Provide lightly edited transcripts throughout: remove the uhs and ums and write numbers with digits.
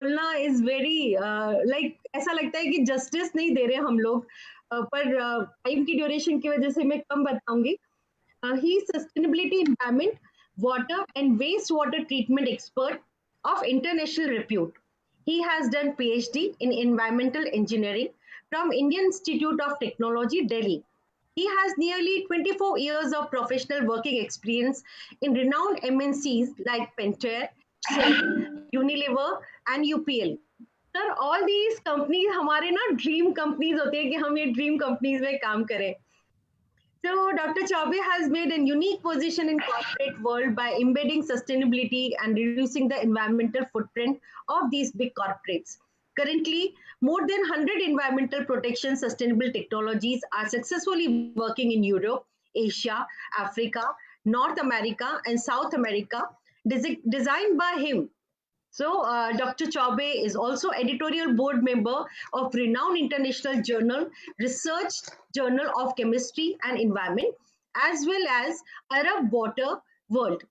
बोलना is very like ऐसा लगता है कि जस्टिस नहीं दे रहे हम लोग, पर टाइम की ड्यूरेशन की वजह से मैं कम बताऊंगी. He is sustainability environment, water and wastewater treatment expert of international repute. He has done PhD in environmental engineering from Indian Institute of Technology, Delhi. He has nearly 24 years of professional working experience in renowned MNCs like Pentair, Shell, Unilever, and UPL. Sir all these companies हमारे ना dream companies होते हैं कि हम ये dream companies में काम करें. So Dr. Chaube has made a unique position in corporate world by embedding sustainability and reducing the environmental footprint of these big corporates. Currently, more than 100 environmental protection sustainable technologies are successfully working in Europe, Asia, Africa, North America, and South America, designed by him. So, Dr. Chaube is also editorial board member of renowned international journal, Research Journal of Chemistry and Environment, as well as Arab Water World.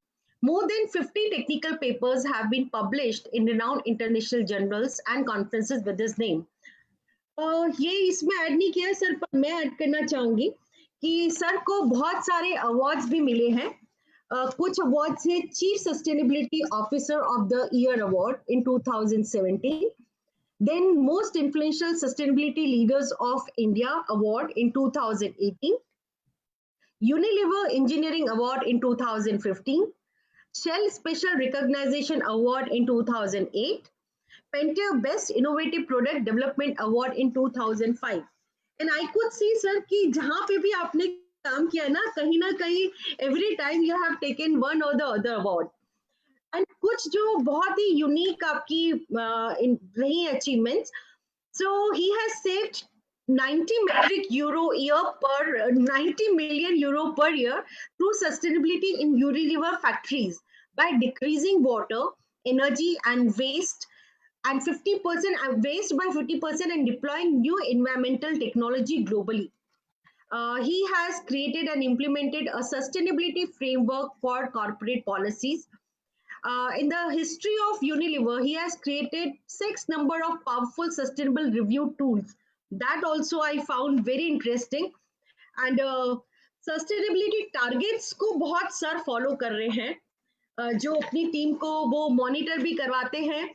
More than 50 technical papers have been published in renowned international journals and conferences with his name. ये इसमें add नहीं किया है sir, पर मैं add करना चाहूंगी कि सर को बहुत सारे अवार्ड्स भी मिले हैं. कुछ अवार्ड्स है chief sustainability officer of the year award in 2017, then most influential sustainability leaders of India award in 2018, Unilever Engineering Award in 2015, Shell Special Recognition Award in 2008, Pentair Best Innovative Product Development Award in 2005. And I could see sir कि जहाँ पे भी आपने काम किया ना कहीं every time you have taken one or the other award. And कुछ जो बहुत ही यूनिक आपकी रही achievements. So he has saved 90 metric euro year per 90 million euro per year through sustainability in Unilever factories by decreasing water, energy, and waste and 50% waste by 50% and deploying new environmental technology globally. He has created and implemented a sustainability framework for corporate policies. In the history of Unilever, he has created 6 number of powerful sustainable review tools. That also I found very interesting. And sustainability targets को बहुत sir follow कर रहे हैं, जो अपनी team को वो monitor भी करवाते हैं.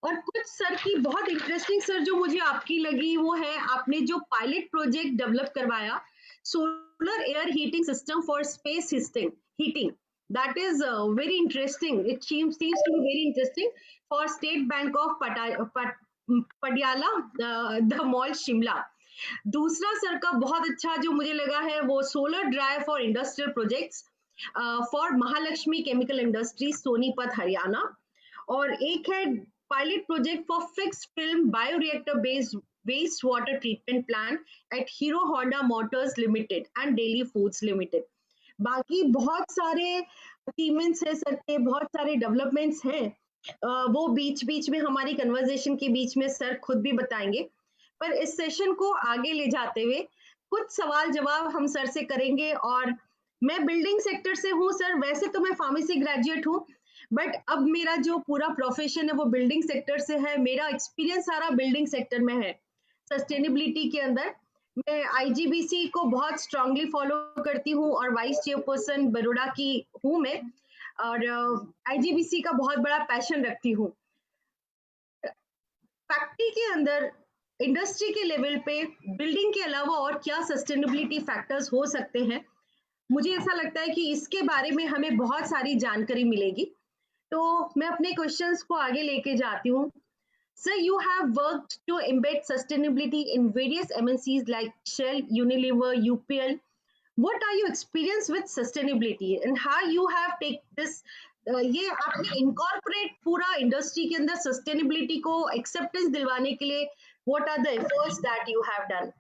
और कुछ सर की बहुत इंटरेस्टिंग सर जो मुझे आपकी लगी वो है आपने जो पायलट प्रोजेक्ट डेवलप करवाया, solar air heating system for space heating. That is very interesting. It seems to be very interesting for State Bank of Patiala, the mall Shimla. दूसरा सर का बहुत अच्छा जो मुझे लगा है वो solar drive for industrial projects for Mahalakshmi chemical industry Sonipat Haryana. और एक है pilot project for fixed film bioreactor based wastewater treatment plant at Hero Honda Motors Limited and Daily Foods Limited. बाकी बहुत सारे अचीवमेंट्स है सर के, बहुत सारे डेवलपमेंट्स हैं. वो बीच बीच में हमारी कन्वर्सेशन के बीच में सर खुद भी बताएंगे. पर इस सेशन को आगे ले जाते हुए कुछ सवाल जवाब हम सर से करेंगे. और मैं बिल्डिंग सेक्टर से हूँ सर, वैसे तो मैं फार्मेसी ग्रेजुएट हूँ, बट अब मेरा जो पूरा प्रोफेशन है वो बिल्डिंग सेक्टर से है. मेरा एक्सपीरियंस सारा बिल्डिंग सेक्टर में है. सस्टेनेबिलिटी के अंदर मैं आईजीबीसी को बहुत स्ट्रांगली फॉलो करती हूँ और वाइस चेयरपर्सन बड़ोड़ा की हूँ मैं, और आईजीबीसी का बहुत बड़ा पैशन रखती हूँ. फैक्ट्री के अंदर इंडस्ट्री के लेवल पे बिल्डिंग के अलावा और क्या सस्टेनेबिलिटी फैक्टर्स हो सकते हैं, मुझे ऐसा लगता है कि इसके बारे में हमें बहुत सारी जानकारी मिलेगी. तो मैं अपने क्वेश्चंस को आगे लेके जाती हूँ. Sir, you have worked to embed sustainability in various MNCs like Shell, Unilever, UPL. What are your experience with sustainability and how you have take this? ये आपने incorporate पूरा इंडस्ट्री के अंदर सस्टेनेबिलिटी को एक्सेप्टेंस दिलवाने के लिए what are the efforts that you have done?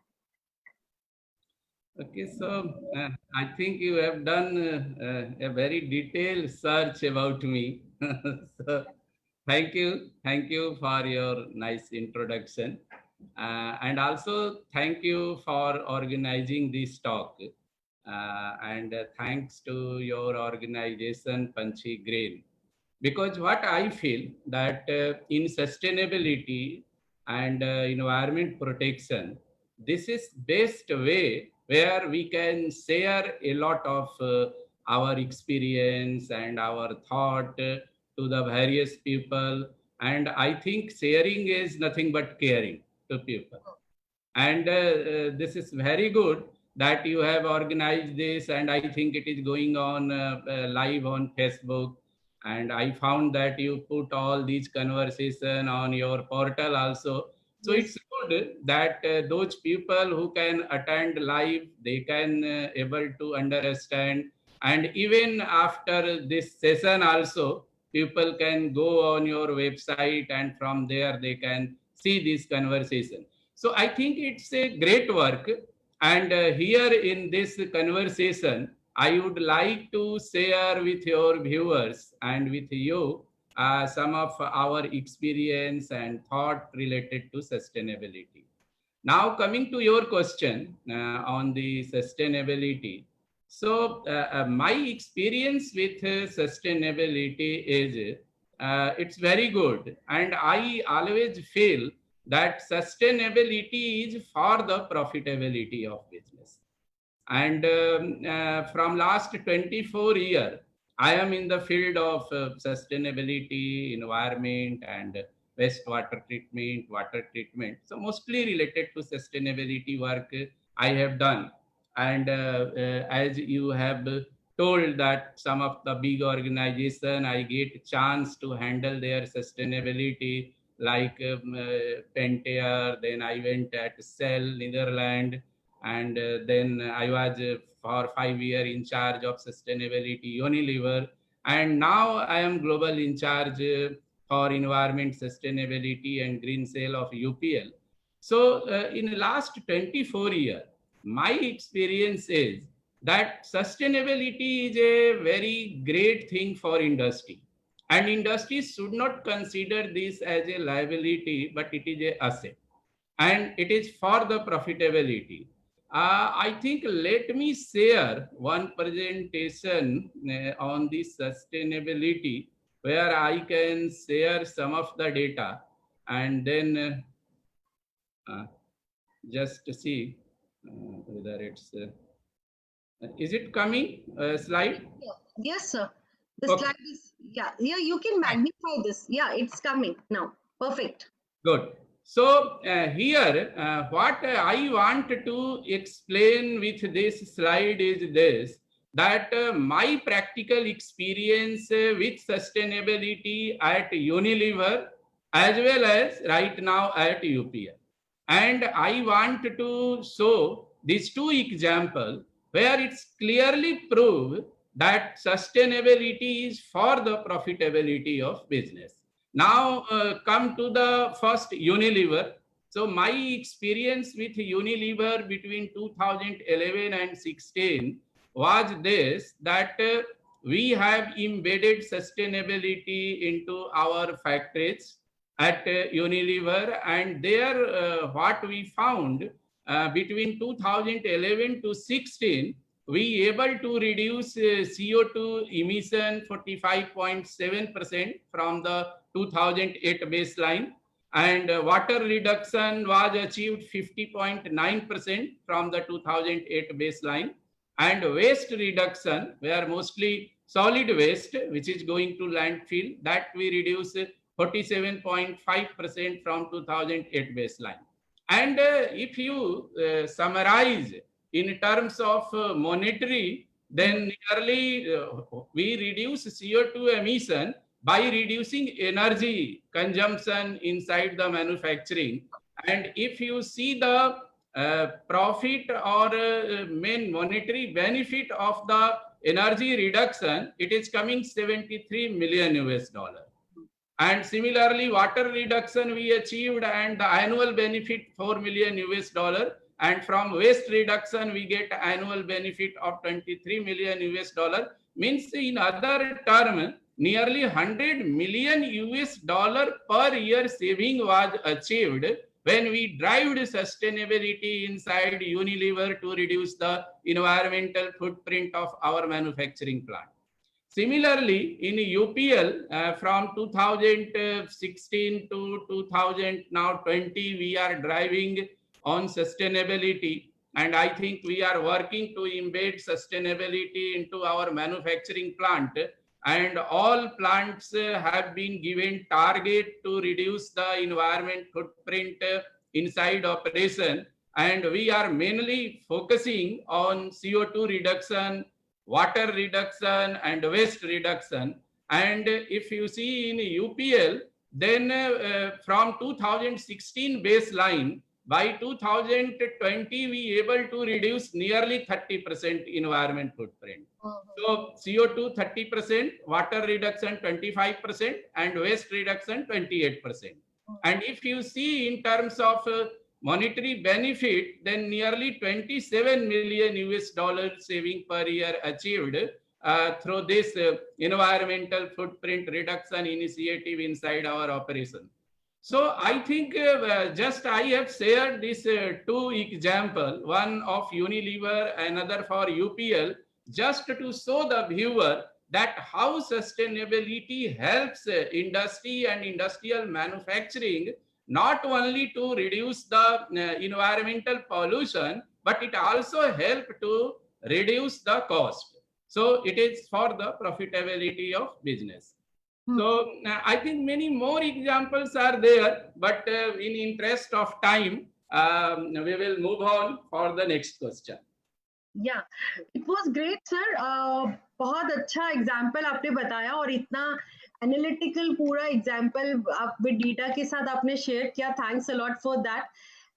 Okay, so I think you have done a very detailed search about me. So thank you for your nice introduction, and also thank you for organizing this talk. And thanks to your organization, Panchi Grain. Because what I feel that in sustainability and environment protection, this is best way where we can share a lot of our experience and our thought to the various people. And I think sharing is nothing but caring to people. And this is very good that you have organized this, and I think it is going on live on Facebook. And I found that you put all these conversation on your portal also. So Yes. it's good that those people who can attend live, they can able to understand. And even after this session also, people can go on your website, and from there they can see this conversation. So I think it's a great work. And here in this conversation, I would like to share with your viewers and with you some of our experience and thought related to sustainability. Now, coming to your question on the sustainability. So, my experience with sustainability is it's very good, and I always feel that sustainability is for the profitability of business. And from last 24 years, I am in the field of sustainability, environment, and wastewater treatment, water treatment. So mostly related to sustainability work I have done. And as you have told that some of the big organization, I get chance to handle their sustainability, like Pentair. Then I went at Shell, Netherlands, and then I was for 5 years in charge of sustainability Unilever, and now I am global in charge for environment sustainability and green sale of UPL. So in the last 24 years, my experience is that sustainability is a very great thing for industry, and industries should not consider this as a liability, but it is a asset, and it is for the profitability. I think let me share one presentation on the sustainability where I can share some of the data, and then just to see whether it's is it coming slide? Yes, sir. The Okay. slide is, yeah, yeah, you can magnify this. Yeah, it's coming now. Perfect. Good. So here, what I want to explain with this slide is this, that my practical experience with sustainability at Unilever as well as right now at UPL. And I want to show these two examples where it's clearly proved that sustainability is for the profitability of business. Now, come to the first Unilever. So, my experience with Unilever between 2011 and 16 was this, that we have embedded sustainability into our factories at Unilever, and there what we found between 2011 to 16, we able to reduce CO2 emission 45.7% from the 2008 baseline, and water reduction was achieved 50.9% from the 2008 baseline, and waste reduction, where mostly solid waste which is going to landfill, that we reduce 47.5% from 2008 baseline. And if you summarize in terms of monetary, then nearly we reduce CO2 emission by reducing energy consumption inside the manufacturing. And if you see the profit or main monetary benefit of the energy reduction, it is coming 73 million US dollar. And similarly, water reduction we achieved, and the annual benefit 4 million US dollar. And from waste reduction, we get annual benefit of 23 million US dollar. Means in other term, nearly 100 million US dollar per year saving was achieved when we drive sustainability inside Unilever to reduce the environmental footprint of our manufacturing plant. Similarly, in UPL, from 2016 to 2000 now 20, we are driving on sustainability, and I think we are working to embed sustainability into our manufacturing plant. And all plants have been given target to reduce the environment footprint inside operation, and we are mainly focusing on CO2 reduction, water reduction and waste reduction. And if you see in UPL, then from 2016 baseline, by 2020 we able to reduce nearly 30% environment footprint. So CO2 30%, water reduction 25%, and waste reduction 28%. And if you see in terms of monetary benefit, then nearly 27 million US dollars saving per year achieved through this environmental footprint reduction initiative inside our operation. So I think just I have shared this two example, one of Unilever, another for UPL, just to show the viewer that how sustainability helps industry and industrial manufacturing not only to reduce the environmental pollution, but it also help to reduce the cost. So it is for the profitability of business. So I think many more examples are there, but in interest of time, we will move on for the next question. Yeah, it was great, sir. बहुत अच्छा example आपने बताया और इतना analytical पूरा example आप with data के साथ आपने शेयर किया. Thanks a lot for that.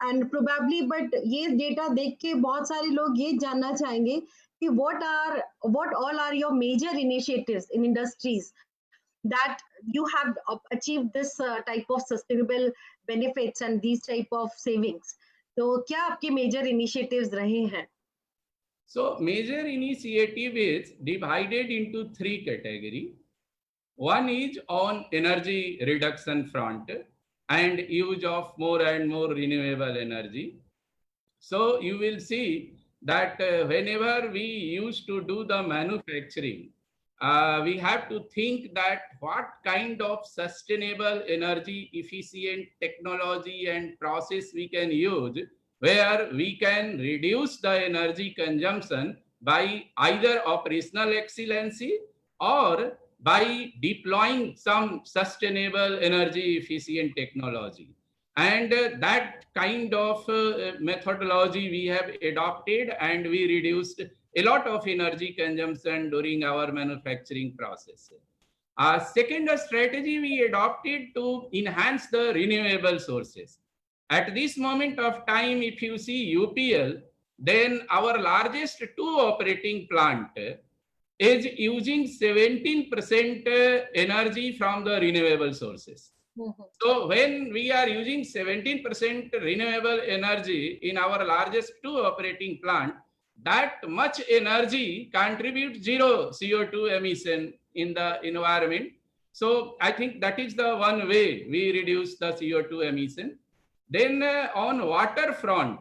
And probably but ये डेटा देख के बहुत सारे लोग ये जानना चाहेंगे कि what all are your major initiatives in industries that you have achieved this type of sustainable benefits and these type of savings. तो क्या आपके major initiatives रहे हैं? So major initiative is divided into three categories. One is on energy reduction front and use of more and more renewable energy. So you will see that whenever we used to do the manufacturing, we have to think that what kind of sustainable energy efficient technology and process we can use, where we can reduce the energy consumption by either operational excellency or by deploying some sustainable energy efficient technology. And that kind of methodology we have adopted, and we reduced a lot of energy consumption during our manufacturing process. Second strategy we adopted to enhance the renewable sources. At this moment of time, if you see UPL, then our largest two operating plant is using 17% energy from the renewable sources. So when we are using 17% renewable energy in our largest two operating plant, that much energy contributes zero CO2 emission in the environment. So I think that is the one way we reduce the CO2 emission. Then on water front,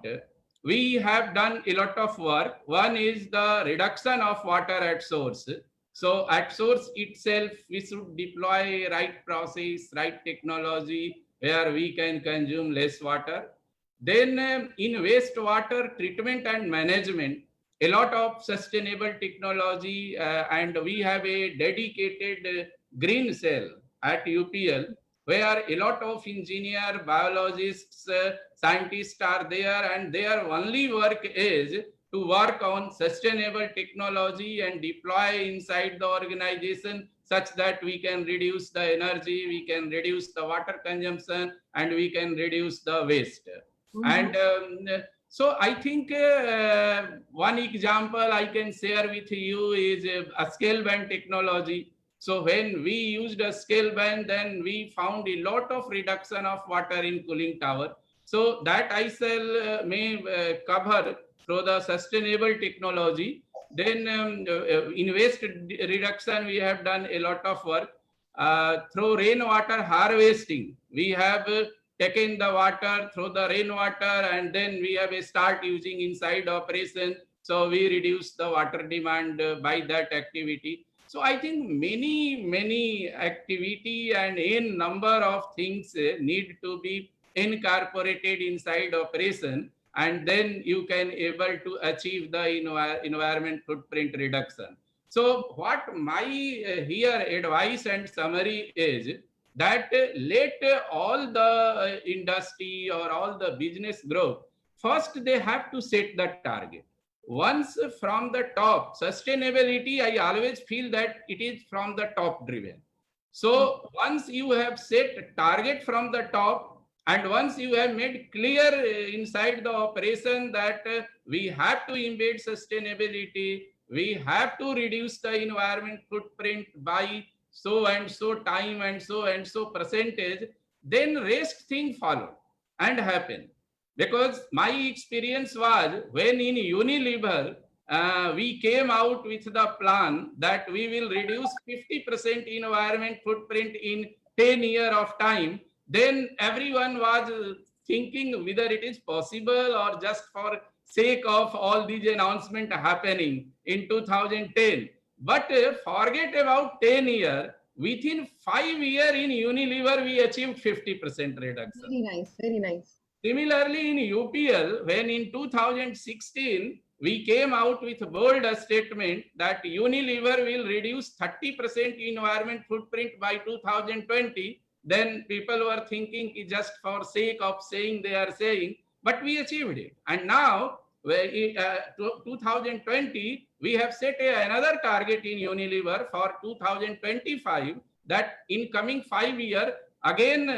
we have done a lot of work. One is the reduction of water at source. So at source itself, we should deploy right process, right technology, where we can consume less water. Then in wastewater treatment and management, a lot of sustainable technology, and we have a dedicated green cell at UPL, where a lot of engineer, biologists, scientists are there, and their only work is to work on sustainable technology and deploy inside the organization such that we can reduce the energy, we can reduce the water consumption, and we can reduce the waste. And so I think one example I can share with you is a scale band technology. So when we used a scale band, then we found a lot of reduction of water in cooling tower. So that I shall may cover through the sustainable technology. Then in waste reduction, we have done a lot of work. Through rainwater harvesting, we have taken the water through the rainwater, and then we have start using inside operation. So we reduce the water demand by that activity. So I think many activity and a number of things need to be incorporated inside operation, and then you can able to achieve the environment footprint reduction. So what my here advice and summary is that let all the industry or all the business grow. First, they have to set the target. Once from the top, sustainability, I always feel that it is from the top driven. So once you have set target from the top, and once you have made clear inside the operation that we have to embed sustainability, we have to reduce the environment footprint by so and so time and so percentage, then rest thing follow and happen. Because my experience was when in Unilever, we came out with the plan that we will reduce 50% environment footprint in 10 years of time. Then everyone was thinking whether it is possible or just for sake of all these announcements happening in 2010. But forget about 10 years. Within 5 years in Unilever, we achieved 50% reduction. Very nice, very nice. Similarly, in UPL, when in 2016, we came out with a bold statement that Unilever will reduce 30% environment footprint by 2020, then people were thinking just for sake of saying they are saying, but we achieved it. And now, 2020, we have set another target in Unilever for 2025 that in coming 5 years, again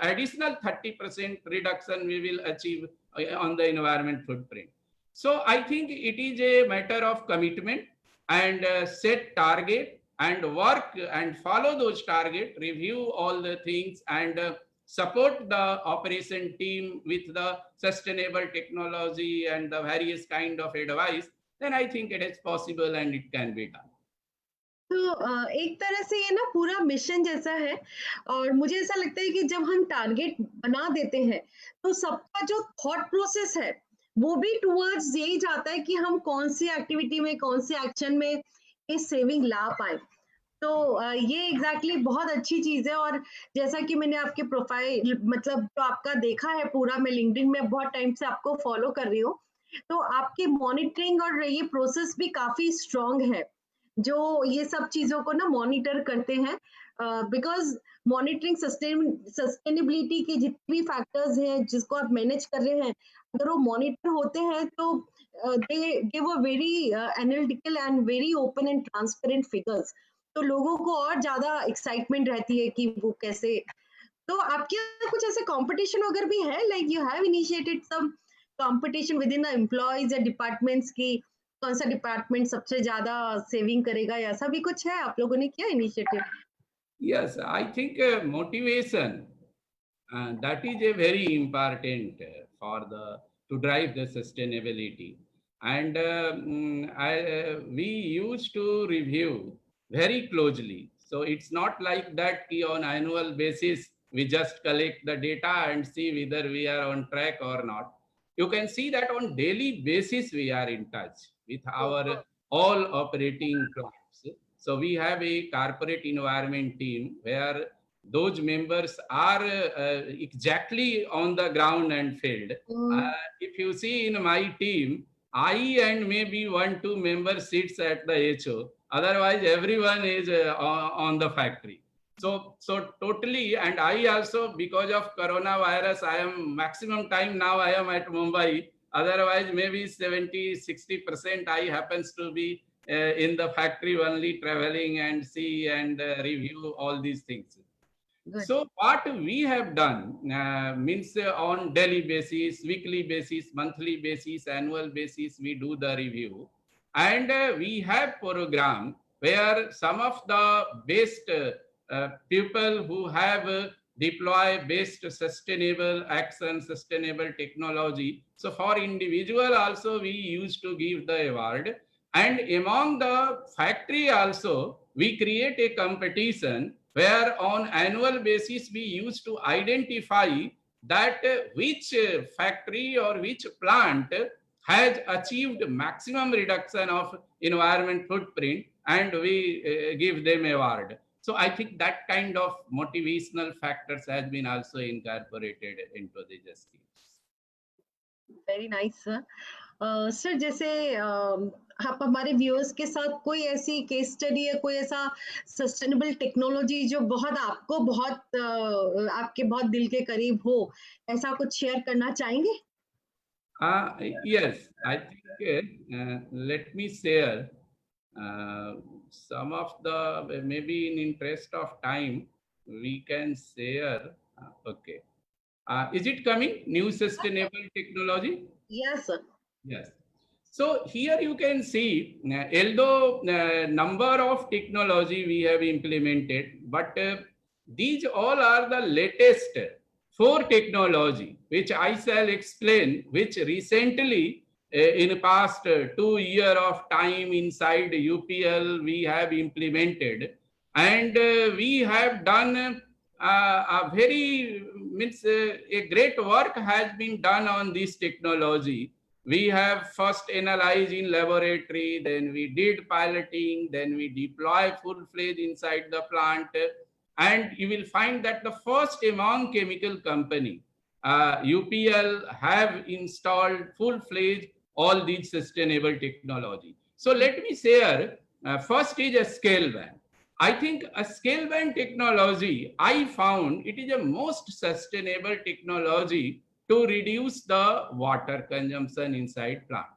additional 30% reduction we will achieve on the environment footprint. So I think it is a matter of commitment and set target and work and follow those targets, review all the things, and support the operation team with the sustainable technology and the various kind of advice, then I think it is possible and it can be done. तो एक तरह से ये ना पूरा mission जैसा है और मुझे ऐसा लगता है कि जब हम टारगेट बना देते हैं तो सबका जो थॉट प्रोसेस है वो भी टुवर्ड्स यही जाता है कि हम कौन सी एक्टिविटी में कौन से एक्शन में ये सेविंग ला पाए। तो ये एग्जैक्टली बहुत अच्छी चीज है और जैसा कि मैंने आपके प्रोफाइल मतलब जो आपका देखा है पूरा, मैं लिंक्डइन में बहुत टाइम से आपको फॉलो कर रही हूँ, तो आपकी मॉनिटरिंग और ये प्रोसेस भी काफी स्ट्रांग है जो ये सब चीजों को ना मॉनिटर करते हैं, बिकॉज मॉनिटरिंग सस्टेनेबिलिटी के जितने भी फैक्टर्स हैं जिसको आप मैनेज कर रहे हैं, अगर वो मॉनिटर होते हैं तो they give a very analytical and very open and transparent figures, तो लोगों को और ज्यादा एक्साइटमेंट रहती है कि वो कैसे। तो आपके यहाँ कुछ ऐसे कंपटीशन वगैरह भी है, like you have initiated some competition within the employees या डिपार्टमेंट्स की कौन सा डिपार्टमेंट सबसे ज्यादा सेविंग करेगा, ऐसा भी कुछ है? आप लोगों ने किया initiative? Yes, I think motivation that is a very important for the to drive the sustainability. And we used to review very closely. So it's not like that on annual basis we just collect the data and see whether we are on track or not. You can see that on daily basis we are in touch with our all operating clients. So we have a corporate environment team where those members are exactly on the ground and field. If you see in my team, I and maybe 1-2 members sits at the HO. Otherwise, everyone is on the factory. So totally, and I also, because of coronavirus, I am maximum time now I am at Mumbai. Otherwise, maybe 70-60% I happens to be in the factory only, traveling and see and review all these things. Good. So what we have done means on daily basis, weekly basis, monthly basis, annual basis, we do the review. And we have program where some of the best people who have deploy best sustainable action, sustainable technology. So for individual also, we used to give the award. And among the factory also, we create a competition where on annual basis, we used to identify that which factory or which plant has achieved maximum reduction of environment footprint. and we give them award. So I think that kind of motivational factors has been also incorporated into the justice. Very nice sir. Sir जैसे आप हमारे viewers के साथ कोई ऐसी case study या कोई ऐसा सस्टेनेबल टेक्नोलॉजी जो बहुत आपको बहुत आपके बहुत दिल के करीब हो, ऐसा कुछ शेयर करना चाहेंगे? Yes, I think let me share uh, some of the, maybe in interest of time, we can share. Okay. Is it coming? New sustainable technology? Yes, sir. Yes. So here you can see, although number of technology we have implemented, but these all are the latest four technology, which I shall explain, which recently in past 2 year of time inside UPL we have implemented, and we have done a very means a great work has been done on this technology. We have first analyzed in laboratory, then we did piloting, then we deploy full-fledged inside the plant, and you will find that the first among chemical company, UPL have installed full-fledged all these sustainable technology. So let me share, first is a scale van. I think a scale van technology, I found it is a most sustainable technology to reduce the water consumption inside plant.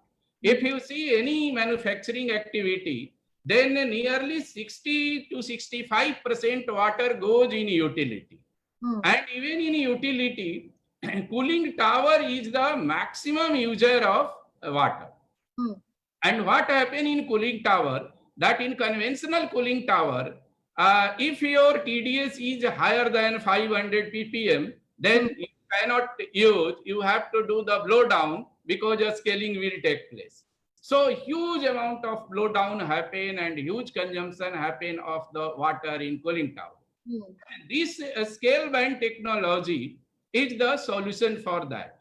If you see any manufacturing activity, then nearly 60 to 65% water goes in utility. And even in utility, cooling tower is the maximum user of water. And what happens in cooling tower, that in conventional cooling tower, if your TDS is higher than 500 ppm, then you cannot use, you have to do the blow down because a scaling will take place. So huge amount of blow down happen and huge consumption happen of the water in cooling tower. This scale band technology is the solution for that.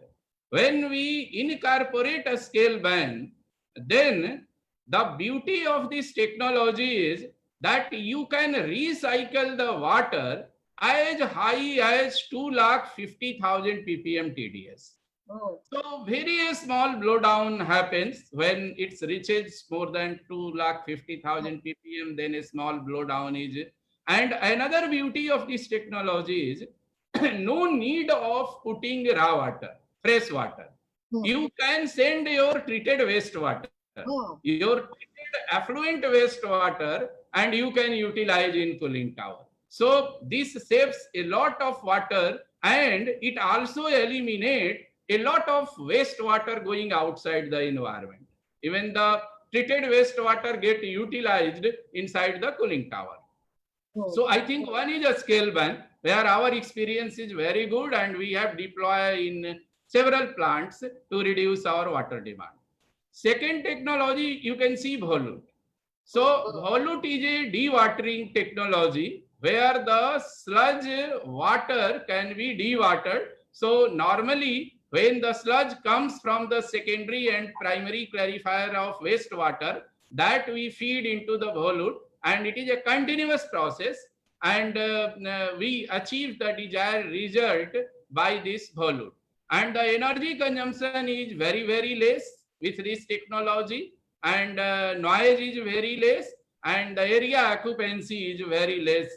When we incorporate a scale band, then the beauty of this technology is that you can recycle the water as high as 250,000 ppm TDS. So very small blowdown happens when it reaches more than 250,000 ppm, then a small blowdown is. And another beauty of this technology is no need of putting raw water, fresh water. You can send your treated wastewater, your treated affluent wastewater, and you can utilize in cooling tower. So this saves a lot of water, and it also eliminates a lot of wastewater going outside the environment. Even the treated wastewater get utilized inside the cooling tower. So I think one is a scale ban where our experience is very good and we have deployed in several plants to reduce our water demand. Second technology, you can see Volute. So Volute is a dewatering technology where the sludge water can be dewatered. So normally when the sludge comes from the secondary and primary clarifier of wastewater, that we feed into the Volute, and it is a continuous process, and we achieve the desired result by this Volute. And the energy consumption is very, very less with this technology, and noise is very less, and the area occupancy is very less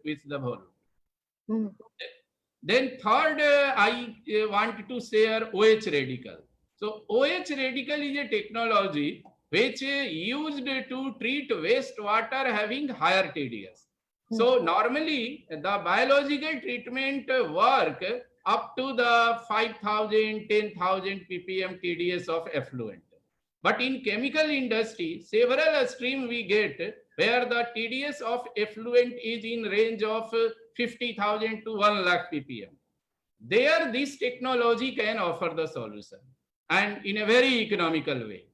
with the Volute. Then third, I want to share OH radical. So OH radical is a technology which used to treat wastewater having higher TDS. So normally the biological treatment work up to the 5,000, 10,000 ppm TDS of effluent. But in chemical industry, several stream we get where the TDS of effluent is in range of 50,000 to 1 lakh ppm. There this technology can offer the solution and in a very economical way.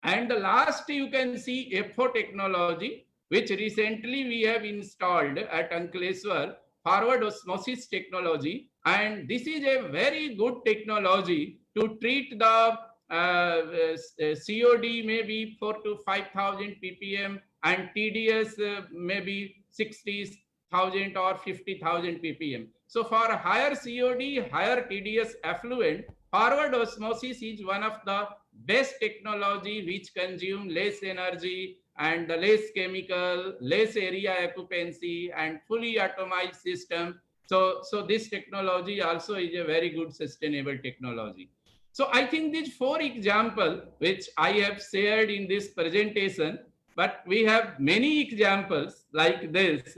And the last you can see FO technology, which recently we have installed at Ankleshwar, forward osmosis technology. And this is a very good technology to treat the COD may be 4 to 5,000 ppm, and TDS may be 60,000 or 50,000 ppm. So for higher COD, higher TDS effluent, forward osmosis is one of the best technology which consume less energy and less chemical, less area occupancy, and fully atomized system. So this technology also is a very good sustainable technology. So I think these 4 examples which I have shared in this presentation, but we have many examples like this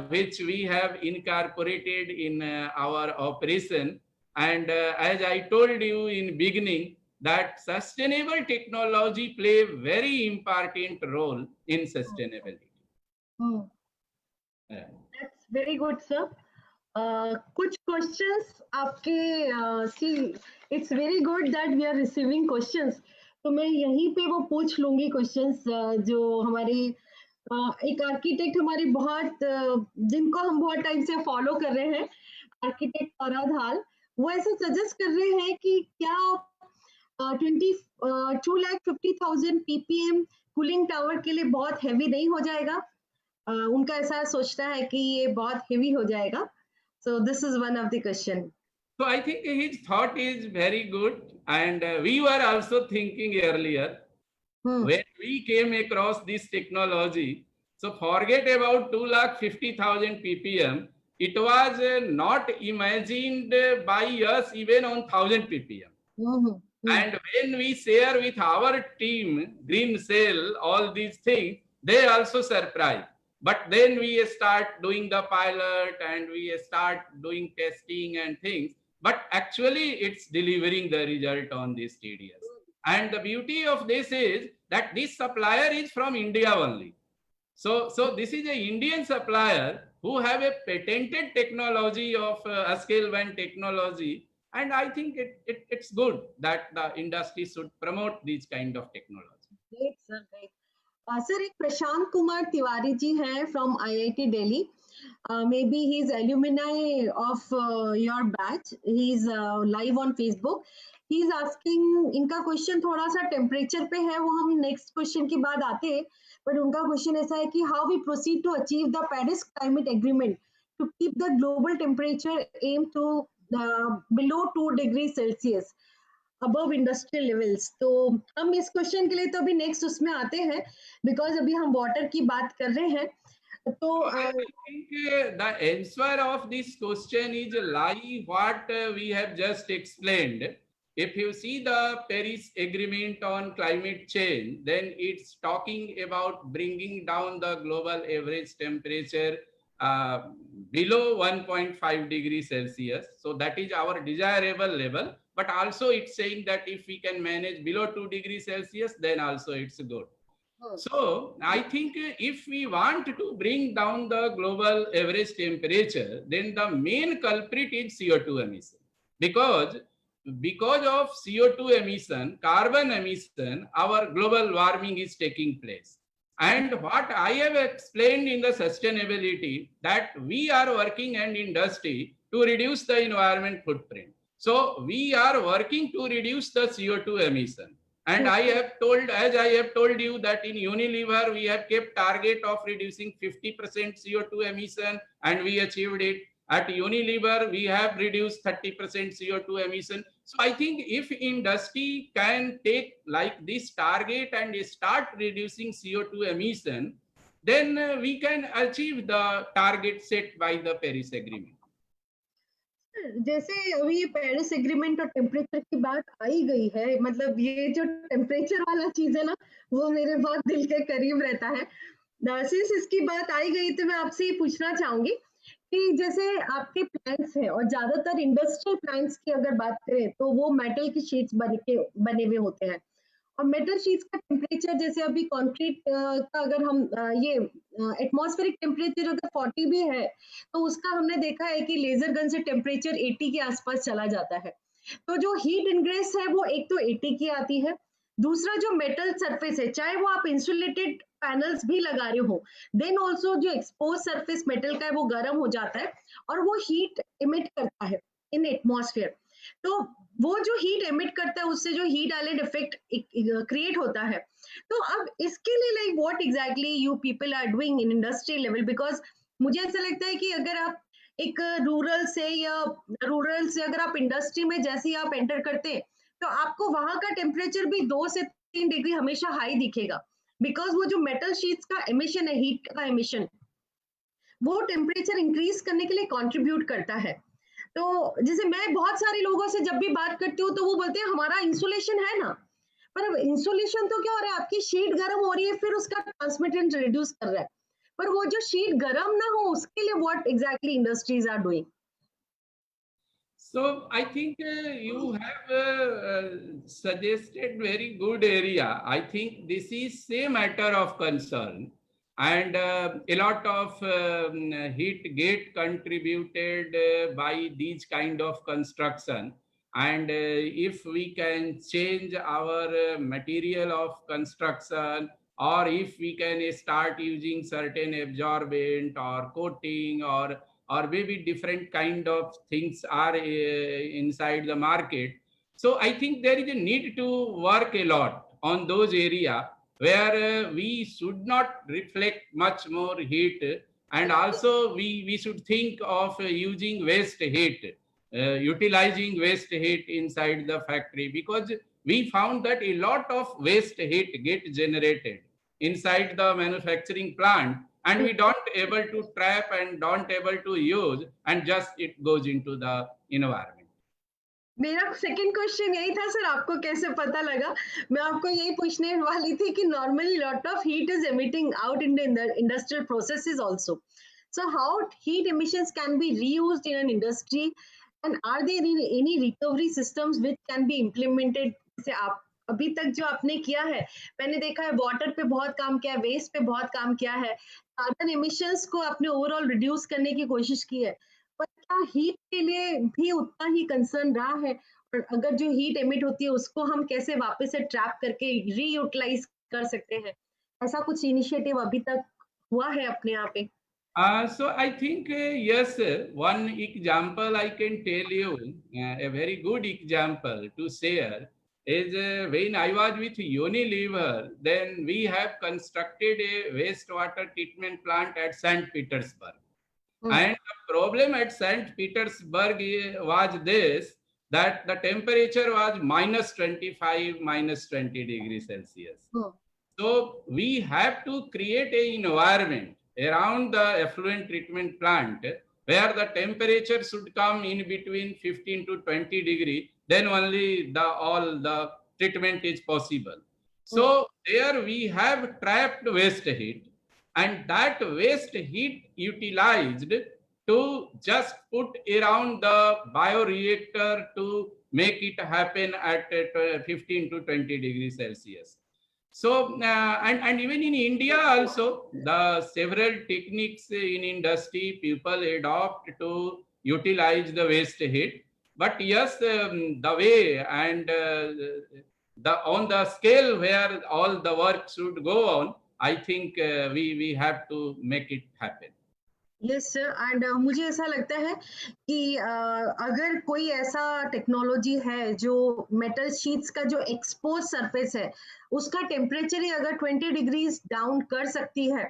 which we have incorporated in our operation. And as I told you in beginning, that sustainable technology play a very important role in sustainability. That's very good, sir. कुछ questions आपके see, it's very good that we are receiving questions. तो मैं यहीं पे वो पूछ लूंगी questions जो हमारे एक आर्किटेक्ट हमारे बहुत जिनको हम बहुत टाइम से फॉलो कर रहे हैं, आर्किटेक्ट पराधाल, वो ऐसे सजेस्ट कर रहे हैं कि क्या 2,50,000 ppm कूलिंग टावर के लिए बहुत हैवी नहीं हो जाएगा? उनका ऐसा सोचना है कि ये बहुत हेवी हो जाएगा. So this is one of the question. So I think his thought is very good, and we were also thinking earlier when we came across this technology. So forget about 2,50,000 ppm. It was not imagined by us even on 1,000 ppm. And when we share with our team, Green Cell, all these things, they also surprised. But then we start doing the pilot and we start doing testing and things. But actually, it's delivering the result on this TDS. And the beauty of this is that this supplier is from India only. So this is an Indian supplier who have a patented technology of scale 1 technology. And I think it's good that the industry should promote these kind of technology. Great, sir. Great. Sir, एक प्रशांत कुमार तिवारी जी हैं from IIT Delhi. Maybe he's alumni of your batch. He's live on Facebook. He's asking, इनका question थोड़ा सा temperature पे है, वो हम next question के बाद आते हैं, बट उनका क्वेश्चन ऐसा है कि how we proceed to achieve the Paris climate agreement to keep the global temperature aim to below 2 degree Celsius above industrial levels. तो हम इस क्वेश्चन के लिए तो अभी नेक्स्ट उसमें आते हैं, बिकॉज अभी हम वाटर की बात कर रहे हैं. तो I think the answer of this question is like what we have just explained. If you see the Paris Agreement on climate change, then it's talking about bringing down the global average temperature below 1.5 degrees Celsius. So that is our desirable level. But also it's saying that if we can manage below 2 degrees Celsius, then also it's good. So I think if we want to bring down the global average temperature, then the main culprit is CO2 emission. Because of CO2 emission, carbon emission, our global warming is taking place. And what I have explained in the sustainability, that we are working in industry to reduce the environment footprint. So we are working to reduce the CO2 emission. And I have told, as I have told you, that in Unilever, we have kept target of reducing 50% CO2 emission, and we achieved it. At Unilever, we have reduced 30% CO2 emission. So I think if industry can take like this target and start reducing CO2 emission, then we can achieve the target set by the Paris Agreement. जैसे अभी ये Paris agreement और temperature की बात आई गई है, मतलब ये जो टेम्परेचर वाला चीज है ना, वो मेरे बहुत दिल के करीब रहता है. सिंस इसकी बात आई गई तो मैं आपसे ये पूछना चाहूंगी कि जैसे आपके प्लांट्स हैं और ज्यादातर इंडस्ट्रियल प्लांट्स की अगर बात करें तो वो मेटल की शीट्स बने हुए होते हैं, और मेटल शीट्स का टेम्परेचर जैसे अभी कंक्रीट का अगर हम ये एटमॉस्फेरिक टेम्परेचर अगर 40 भी है तो उसका हमने देखा है कि लेजर गन से टेम्परेचर 80 के आसपास चला जाता है. तो जो हीट इनग्रेस है वो एक तो 80 की आती है, दूसरा जो मेटल सरफेस है, चाहे वो आप इंसुलेटेड पैनल्स भी लगा रहे हो, देन ऑल्सो जो एक्सपोज सरफेस मेटल का है वो गर्म हो जाता है और वो हीट इमिट करता है इन एटमॉस्फेयर. तो वो जो हीट एमिट करता है उससे जो हीट आइलैंड इफेक्ट क्रिएट होता है। तो अब इसके लिए like what exactly you people are doing in industry level, because मुझे ऐसा लगता है कि अगर आप एक रूरल से अगर आप इंडस्ट्री में जैसे ही आप एंटर करते हैं तो आपको वहां का टेम्परेचर भी 2 से 3 डिग्री हमेशा हाई दिखेगा, बिकॉज वो जो मेटल शीट्स का एमिशन है, हीट का एमिशन, वो टेम्परेचर इंक्रीज करने के लिए कंट्रीब्यूट करता है। तो जैसे मैं बहुत सारे लोगों से जब भी बात करती हूँ तो वो बोलते हैं हमारा इंसुलेशन है ना, पर अब इंसुलेशन तो क्या हो रहा है, आपकी शीट गर्म हो रही है फिर उसका ट्रांसमिटेंस रिड्यूस कर रहा है, पर वो जो शीट गर्म ना हो उसके लिए what exactly industries are doing? So I think you have suggested very good area. I think this is a matter of concern, and a lot of heat get contributed by these kind of construction. And if we can change our material of construction, or if we can start using certain absorbent or coating, or maybe different kind of things are inside the market. So I think there is a need to work a lot on those area where we should not reflect much more heat, and also we should think of using waste heat, utilizing waste heat inside the factory, because we found that a lot of waste heat get generated inside the manufacturing plant, and we don't able to trap and don't able to use, and just it goes into the environment. मेरा second question यही था sir, आपको कैसे पता लगा? मैं आपको यही पूछने वाली थी कि normally lot of heat is emitting out in the industrial processes also, so how heat emissions can be reused in an industry, and are there any recovery systems which can be implemented? जैसे आप अभी तक जो आपने किया है, मैंने देखा है वाटर पे बहुत काम किया है, वेस्ट पे बहुत काम किया है, कार्बन एमिशंस को आपने ओवरऑल रिड्यूस करने की कोशिश की है, पर क्या हीट के लिए भी उतना ही कंसर्न रहा है? और अगर जो हीट एमिट होती है उसको हम कैसे वापस से ट्रैप करके रीयूटिलाइज कर सकते हैं? ऐसा कुछ इनिशिएटिव अभी तक हुआ है अपने यहाँ पे? So I think yes, one example I can tell you, a very good example to share is when I was with Unilever, then we have constructed a wastewater treatment plant at St. Petersburg. Hmm. And the problem at St. Petersburg was this, that the temperature was minus 25, minus 20 degrees Celsius. Hmm. So we have to create an environment around the effluent treatment plant where the temperature should come in between 15 to 20 degree, then only all the treatment is possible. Hmm. So there we have trapped waste heat, and that waste heat utilized to just put around the bioreactor to make it happen at 15 to 20 degrees Celsius. So, and even in India also, the several techniques in industry people adopt to utilize the waste heat. But yes, the way and the on the scale where all the work should go on, I think we have to make it happen. Yes sir, and मुझे ऐसा लगता है कि अगर कोई ऐसा technology है जो मेटल शीट्स का जो एक्सपोज सरफेस है उसका टेम्परेचर ही अगर 20 डिग्रीज डाउन कर सकती है,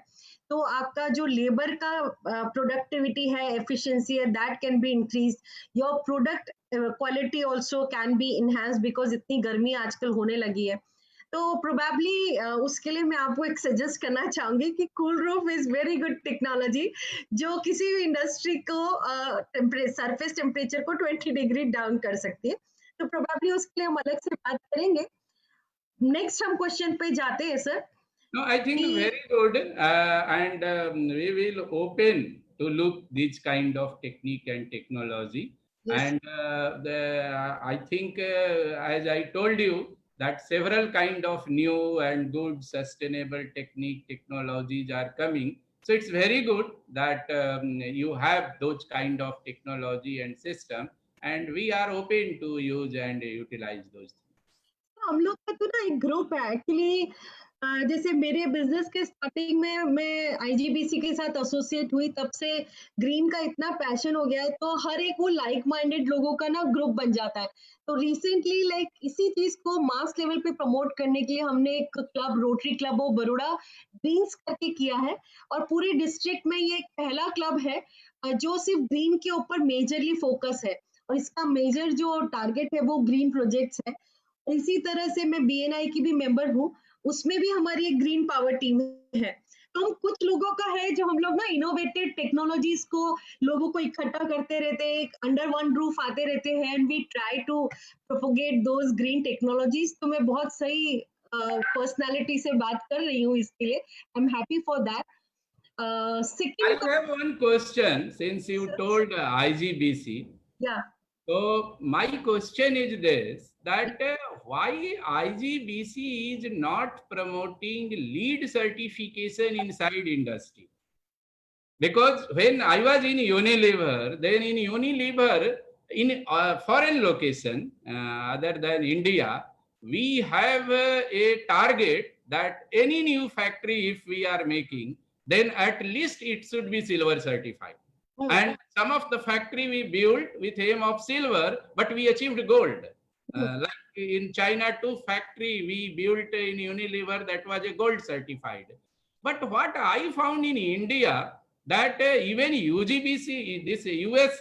तो आपका जो लेबर का प्रोडक्टिविटी है, एफिशिएंसी है, that can be increase, your product quality also can be enhance, because इतनी गर्मी आजकल होने लगी है। तो प्रोबेबली उसके लिए मैं आपको एक सजेस्ट करना चाहूंगी कि cool roof is very good technology, जो किसी भी इंडस्ट्री को सरफेस टेम्परेचर को 20 डिग्री डाउन कर सकती है। तो प्रोबेबली उसके लिए हम अलग से बात करेंगे। नेक्स्ट हम क्वेश्चन पे जाते हैं sir. No, I think very good, and we will open to look this kind of technique and technology. Yes. And I think, as I told you, that several kind of new and good sustainable technique technologies are coming. So it's very good that you have those kind of technology and system, and we are open to use and utilize those things. हम लोग का तो ना एक group है actually, जैसे मेरे business के स्टार्टिंग में मैं आईजीबीसी के साथ एसोसिएट हुई, तब से ग्रीन का इतना पैशन हो गया है, तो हर एक वो लाइक माइंडेड लोगों का ना ग्रुप बन जाता है। तो रिसेंटली लाइक इसी चीज को मास लेवल पे प्रमोट करने के लिए हमने एक club, Rotary Club of Baroda Greens करके किया है, और पूरे डिस्ट्रिक्ट में ये एक पहला क्लब है जो सिर्फ ग्रीन के ऊपर मेजरली फोकस है, और इसका मेजर जो टारगेट है वो ग्रीन प्रोजेक्ट्स है। इसी तरह से मैं बीएनआई की भी मेंबर हूँ, उसमें भी हमारी एक ग्रीन पावर टीम है। तो हम कुछ लोगों का है जो हम लोग ना इनोवेटेड टेक्नोलॉजीज को, लोगों को इकट्ठा करते रहते हैं, अंडर वन रूफ आते रहते हैं, and we try to propagate those green technologies. तो मैं बहुत सही पर्सनालिटी से बात कर रही हूँ इसके लिए, I am happy for that. I second, have one question since you told IGBC. या So my question is this, that why IGBC is not promoting lead certification inside industry? Because when I was in Unilever, then in Unilever, in foreign location other than India, we have a target that any new factory, if we are making, then at least it should be silver certified. And some of the factory we built with aim of silver, but we achieved gold. Like in China, 2 factory we built in Unilever that was a gold certified. But what I found in India, that even UGBC, this US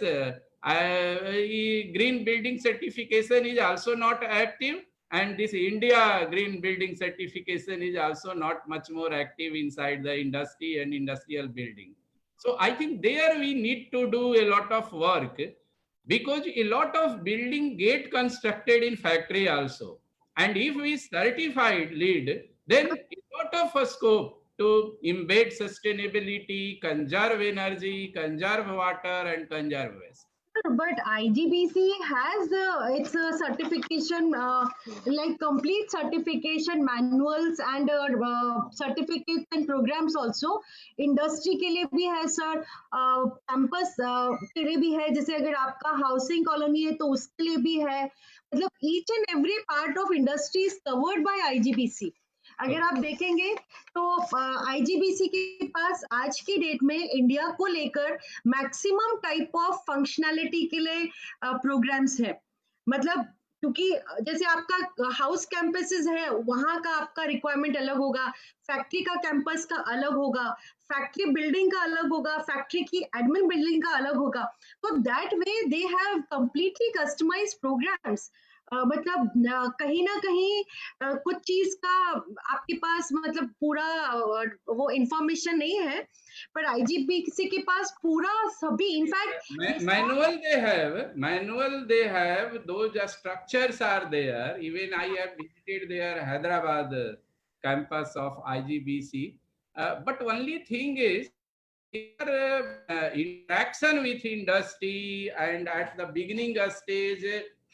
green building certification is also not active, and this India green building certification is also not much more active inside the industry and industrial building. So I think there we need to do a lot of work, because a lot of building get constructed in factory also. And if we certified lead, then a lot of a scope to embed sustainability, conserve energy, conserve water, and conserve waste. But IGBC has its certification, like complete certification manuals and certificates and programs also. Industry के लिए भी है sir, campus के लिए भी है, जैसे अगर आपका हाउसिंग कॉलोनी है तो उसके लिए भी है। मतलब each and every part of industry is covered by IGBC. अगर आप देखेंगे तो आईजीबीसी के पास आज की डेट में इंडिया को लेकर मैक्सिमम टाइप ऑफ फंक्शनैलिटी के लिए प्रोग्राम्स है। मतलब क्योंकि जैसे आपका हाउस कैंपसेस है, वहां का आपका रिक्वायरमेंट अलग होगा, फैक्ट्री का कैंपस का अलग होगा, फैक्ट्री बिल्डिंग का अलग होगा, फैक्ट्री की एडमिन बिल्डिंग का अलग होगा। तो that way they have completely customised programs. मतलब कहीं ना कहीं कुछ चीज का आपके पास मतलब पूरा वो इंफॉर्मेशन नहीं है, पर आईजीबीसी के पास पूरा सभी, in fact Manual they have, those structures are there. Even I have visited their Hyderabad campus of IGBC. But only thing is, their interaction with industry, and at the beginning stage,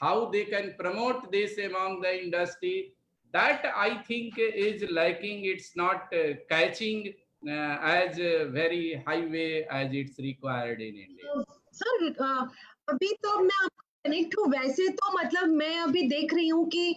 how they can promote this among the industry, that I think is lacking. It's not catching as very high way as it's required in India. Sir अभी तो मैं आपको connect हूँ, वैसे तो मतलब मैं अभी देख रही हूँ कि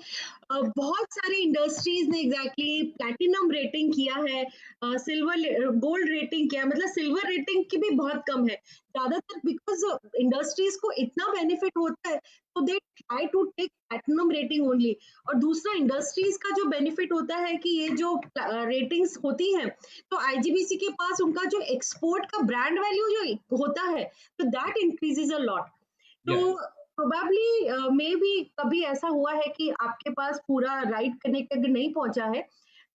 बहुत सारी इंडस्ट्रीज ने एग्जैक्टली प्लैटिनम रेटिंग किया है, सिल्वर गोल्ड रेटिंग किया है। मतलब सिल्वर रेटिंग की भी बहुत कम है ज्यादातर, बिकॉज इंडस्ट्रीज को इतना बेनिफिट होता है तो they try to take platinum rating only. और दूसरा इंडस्ट्रीज का जो बेनिफिट होता है कि ये जो रेटिंग्स होती हैं, तो आईजीबीसी के पास उनका जो एक्सपोर्ट का ब्रांड वैल्यू जो होता है, तो दैट इंक्रीजेज अ लॉट। तो प्रोबेबली मे बी कभी ऐसा हुआ है कि आपके पास पूरा राइट कनेक्ट अगर नहीं पहुंचा है,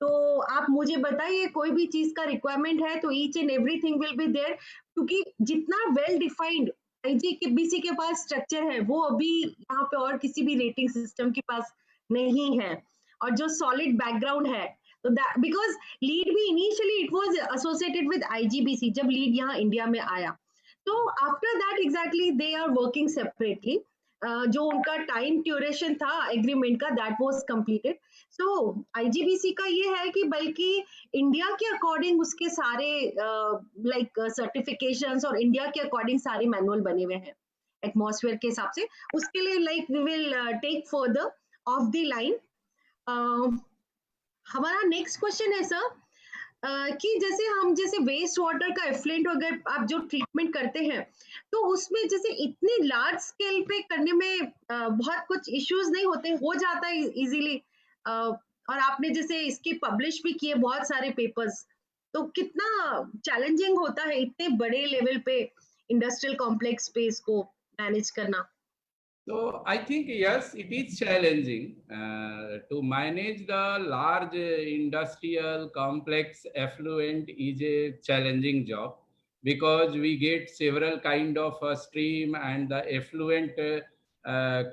तो आप मुझे बताइए, कोई भी चीज का रिक्वायरमेंट है तो each and everything will be there. क्योंकि जितना वेल डिफाइंड आईजीबीसी के पास स्ट्रक्चर है, वो अभी यहाँ पे और किसी भी रेटिंग सिस्टम के पास नहीं है। और जो सॉलिड बैकग्राउंड है, तो बिकॉज लीड भी initially it was associated with IGBC जब लीड यहाँ इंडिया में आया। तो after that exactly they are working separately. जो उनका टाइम ड्यूरेशन था एग्रीमेंट का, that was completed. So IGBC का ये है कि बल्कि इंडिया के अकॉर्डिंग उसके सारे लाइक सर्टिफिकेशंस और इंडिया के अकॉर्डिंग सारे मैनुअल बने हुए हैं एटमॉस्फेयर के हिसाब से। उसके लिए like we will take further off the line. हमारा नेक्स्ट क्वेश्चन है सर कि जैसे वेस्ट वाटर का एफ्लुएंट वगैरह आप जो ट्रीटमेंट करते हैं, तो उसमें जैसे इतनी लार्ज स्केल पे करने में बहुत कुछ इश्यूज नहीं होते, हो जाता है इजीली। और आपने जैसे इसकी पब्लिश भी किए बहुत सारे पेपर्स, तो कितना चैलेंजिंग होता है इतने बड़े लेवल पे इंडस्ट्रियल कॉम्प्लेक्स स्पेस को मैनेज करना? So I think yes, it is challenging to manage the large industrial complex effluent is a challenging job because we get several kind of stream and the effluent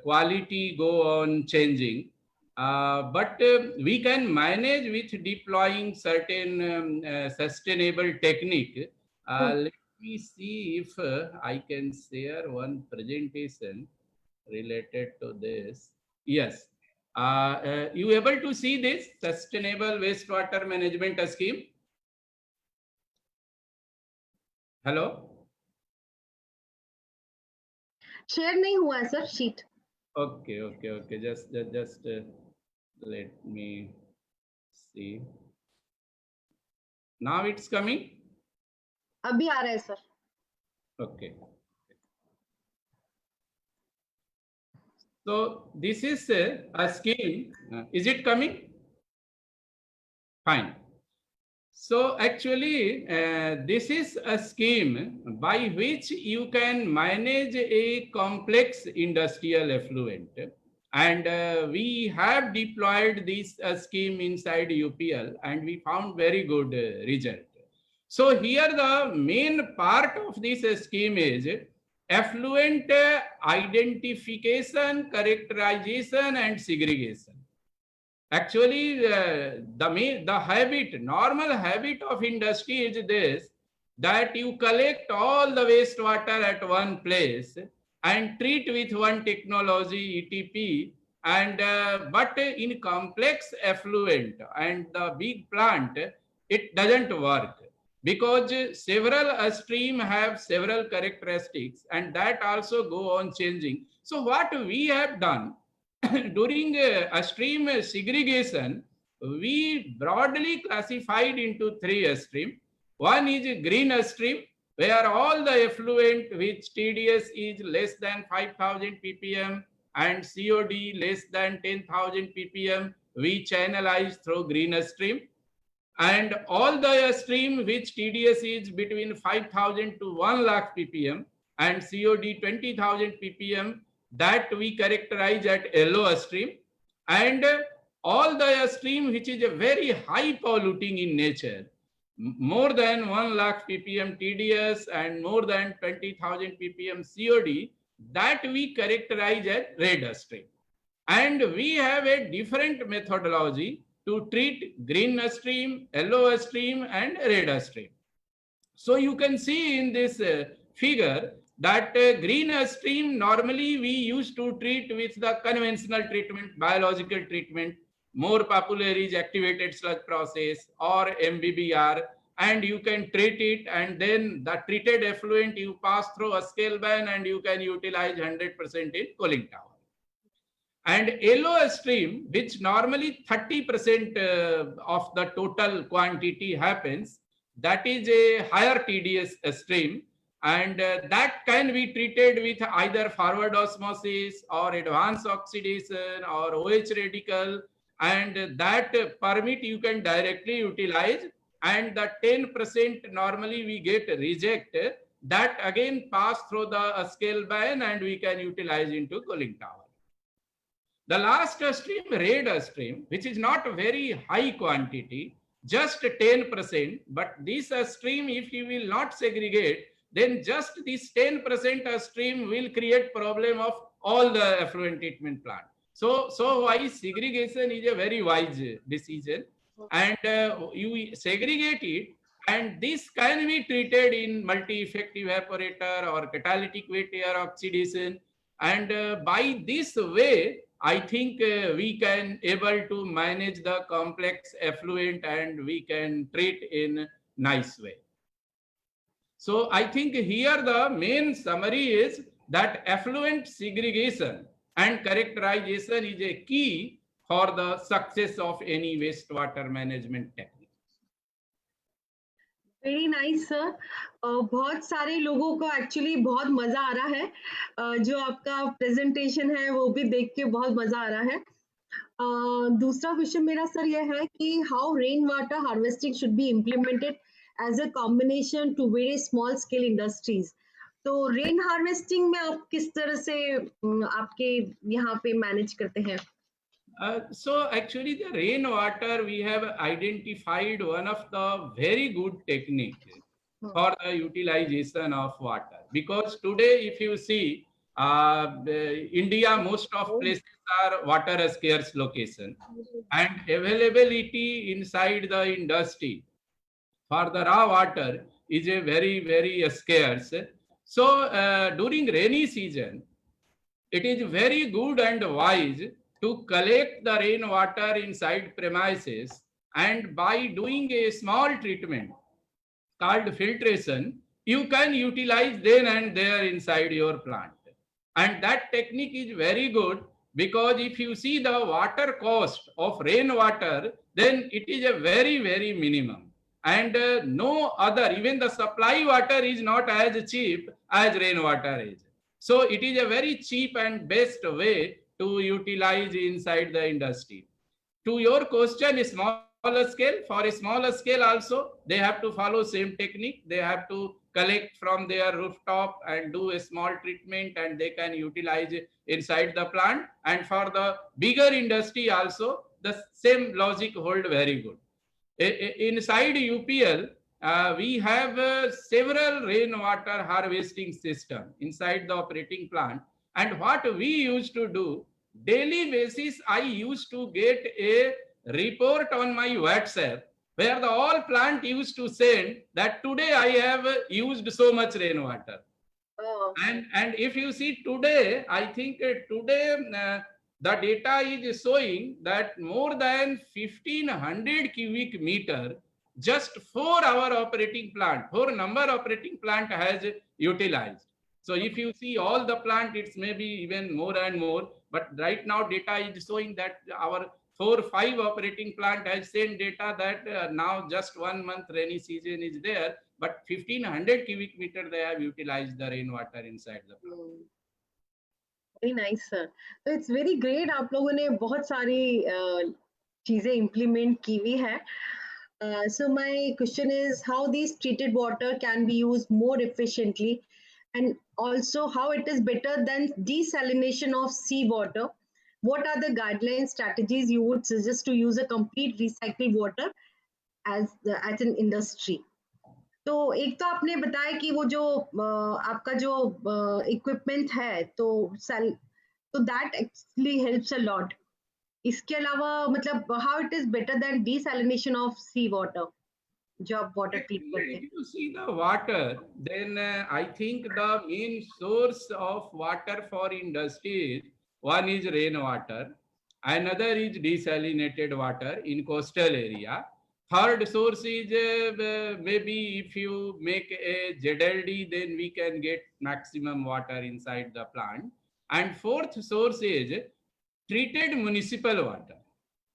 quality go on changing. But we can manage with deploying certain sustainable technique. Let me see if I can share one presentation related to this. Yes. You able to see this sustainable wastewater management scheme? Hello? Share नहीं हुआ है sir sheet. Okay. Just let me see. Now it's coming. अभी आ रहा है sir. Okay. So this is a scheme. Is it coming? Fine. So actually, this is a scheme by which you can manage a complex industrial effluent. And we have deployed this scheme inside UPL and we found very good result. So here the main part of this scheme is effluent identification, characterization and segregation. Actually, the normal habit of industry is this, that you collect all the wastewater at one place and treat with one technology, ETP, and but in complex effluent and the big plant, it doesn't work because several stream have several characteristics and that also go on changing. So what we have done, during a stream segregation, we broadly classified into three streams. One is green stream, where all the effluent which TDS is less than 5,000 ppm and COD less than 10,000 ppm, we channelize through green stream. And all the stream which TDS is between 5,000 to 1 lakh ppm and COD 20,000 ppm, that we characterize at yellow stream. And all the stream which is a very high polluting in nature, more than 1 lakh ppm TDS and more than 20,000 ppm COD, that we characterize as red stream. And we have a different methodology to treat green stream, yellow stream and red stream. So you can see in this figure that green stream normally we used to treat with the conventional treatment, biological treatment. More popular is activated sludge process or MBBR, and you can treat it and then the treated effluent you pass through a scale ban and you can utilize 100% in cooling tower. And yellow stream, which normally 30% of the total quantity happens, that is a higher TDS stream, and that can be treated with either forward osmosis or advanced oxidation or OH radical, and that permit you can directly utilize. And the 10% normally we get reject, that again pass through the scale ban and we can utilize into cooling tower. The last stream, red stream, which is not very high quantity, just 10%, but this stream, if you will not segregate, then just this 10% stream will create problem of all the effluent treatment plant. So why segregation is a very wise decision, and you segregate it, and this can be treated in multi-effect evaporator or catalytic wet air oxidation, and by this way I think we can able to manage the complex effluent and we can treat in nice way. So I think here the main summary is that effluent segregation and characterization is a key for the success of any wastewater management technique. Very nice sir. बहुत सारे लोगों को actually बहुत मजा आ रहा है। जो आपका प्रेजेंटेशन है वो भी देख के बहुत मजा आ रहा है। दूसरा क्वेश्चन मेरा सर ये है कि how rain water harvesting should be implemented as a combination to very small scale industries. तो रेन हार्वेस्टिंग में आप किस तरह से आपके यहाँ पे मैनेज करते हैं? So actually the rainwater, we have identified one of the very good technique for the utilization of water. Because today if you see, India, most of places are water scarce location, and availability inside the industry for the raw water is a very scarce. So during rainy season, it is very good and wise to collect the rainwater inside premises, and by doing a small treatment called filtration, you can utilize then and there inside your plant. And that technique is very good, because if you see the water cost of rainwater, then it is a very minimum. And no other, even the supply water is not as cheap as rainwater is. So it is a very cheap and best way to utilize inside the industry. To your question, smaller scale, for a smaller scale also, they have to follow same technique. They have to collect from their rooftop and do a small treatment, and they can utilize it inside the plant. And for the bigger industry also, the same logic hold very good. Inside UPL, we have several rainwater harvesting system inside the operating plant. And what we used to do, daily basis, I used to get a report on my WhatsApp where the all plant used to send that today I have used so much rainwater. Oh. And if you see today, I think today the data is showing that more than 1500 cubic meter just for our operating plant, for number operating plant has utilized. So if you see all the plant, it's maybe even more and more. But right now data is showing that our 4-5 operating plant has sent data that now just 1 month rainy season is there, but 1500 cubic meter they have utilized the rainwater inside the plant. Very nice sir. तो it's very great, आप लोगों ने बहुत सारी चीजें implement की हुई है। So my question is how these treated water can be used more efficiently, and also how it is better than desalination of seawater. What are the guideline strategies you would suggest to use a complete recycled water as an industry? तो एक तो आपने बताया कि वो जो आपका जो इक्विपमेंट है तो that actually helps a lot. इसके अलावा मतलब how it is better than desalination of sea water जो आप वाटर ट्रीट करते हैं? If you see the water, then I think the main source of water for industry, one is rainwater, another is desalinated water in coastal area. Third source is maybe if you make a ZLD, then we can get maximum water inside the plant. And fourth source is treated municipal water.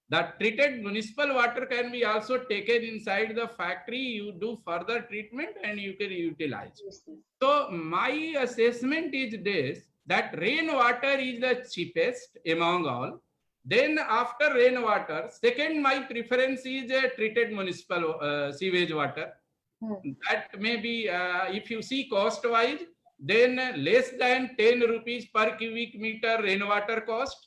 That treated municipal water can be also taken inside the factory. You do further treatment and you can utilize. So my assessment is this, that rainwater is the cheapest among all. Then after rainwater, second my preference is treated municipal sewage water. That may be, if you see cost wise, then less than 10 rupees per cubic meter rainwater cost.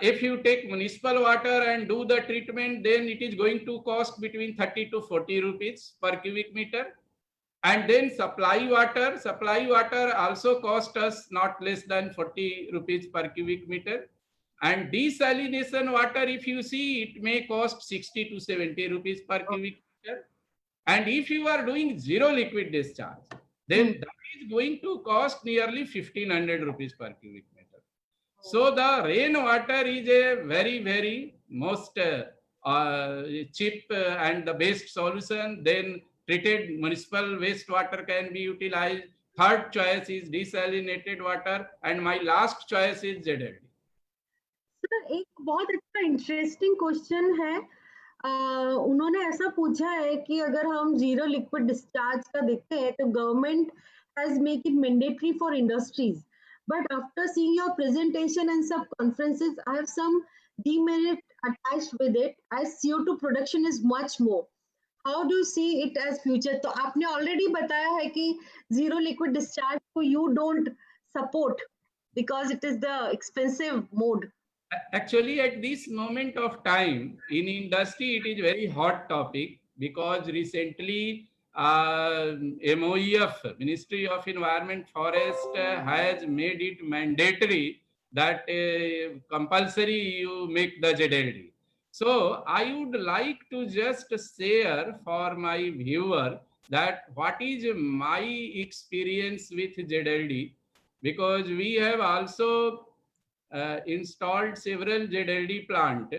If you take municipal water and do the treatment, then it is going to cost between 30 to 40 rupees per cubic meter. And then supply water also cost us not less than 40 rupees per cubic meter. And desalination water, if you see, it may cost 60 to 70 rupees per cubic meter. And if you are doing zero liquid discharge, then that is going to cost nearly 1500 rupees per cubic meter. So the rainwater is a very most cheap and the best solution. Then treated municipal wastewater can be utilized. Third choice is desalinated water, and my last choice is ZLD. Sir, एक बहुत अच्छा interesting question है। उन्होंने ऐसा पूछा है कि अगर हम जीरो लिक्विड डिस्चार्ज का देखते हैं तो government has make it mandatory for industries, but after seeing your presentation and sub conferences I have some demerit attached with it as CO2 production is much more. How do you see it as future? तो आपने already बताया है कि zero liquid discharge को you don't support because it is the expensive mode. Actually, at this moment of time in industry, it is very hot topic because recently MOEF, Ministry of Environment Forest, has made it mandatory that compulsory you make the ZLD. So I would like to just share for my viewer that what is my experience with ZLD, because we have also installed several ZLD plant.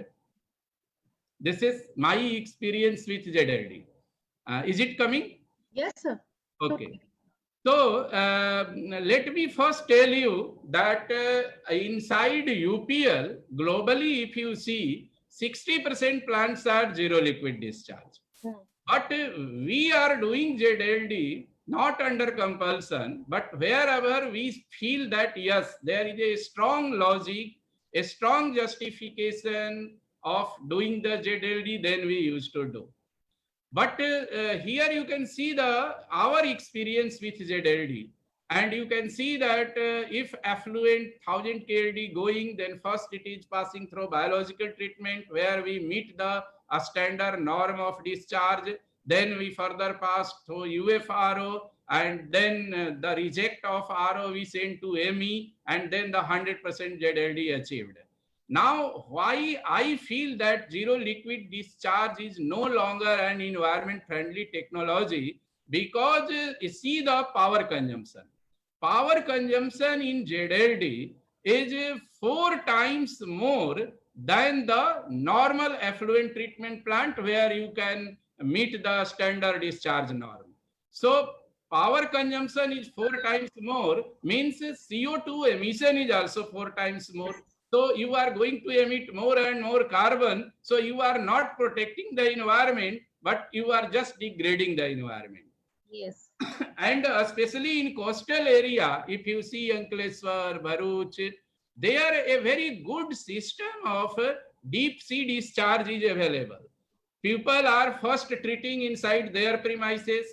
This is my experience with ZLD. Is it coming? Yes, sir. Okay. So let me first tell you that inside UPL, globally, if you see, 60% plants are zero liquid discharge. But we are doing ZLD not under compulsion, but wherever we feel that yes, there is a strong logic, a strong justification of doing the ZLD, then we used to do. But here you can see our experience with ZLD, and you can see that if affluent 1000 KLD going, then first it is passing through biological treatment where we meet the standard norm of discharge. Then we further pass through UFRO, and then the reject of RO we send to ME, and then the 100% ZLD achieved. Now, why I feel that zero liquid discharge is no longer an environment friendly technology? Because see the power consumption. Power consumption in ZLD is 4 times more than the normal effluent treatment plant where you can meet the standard discharge norm. So power consumption is 4 times more, means CO2 emission is also 4 times more. So you are going to emit more and more carbon. So you are not protecting the environment, but you are just degrading the environment. Yes. And especially in coastal area, if you see Ankleshwar, Bharuch, there a very good system of deep sea discharge is available. People are first treating inside their premises,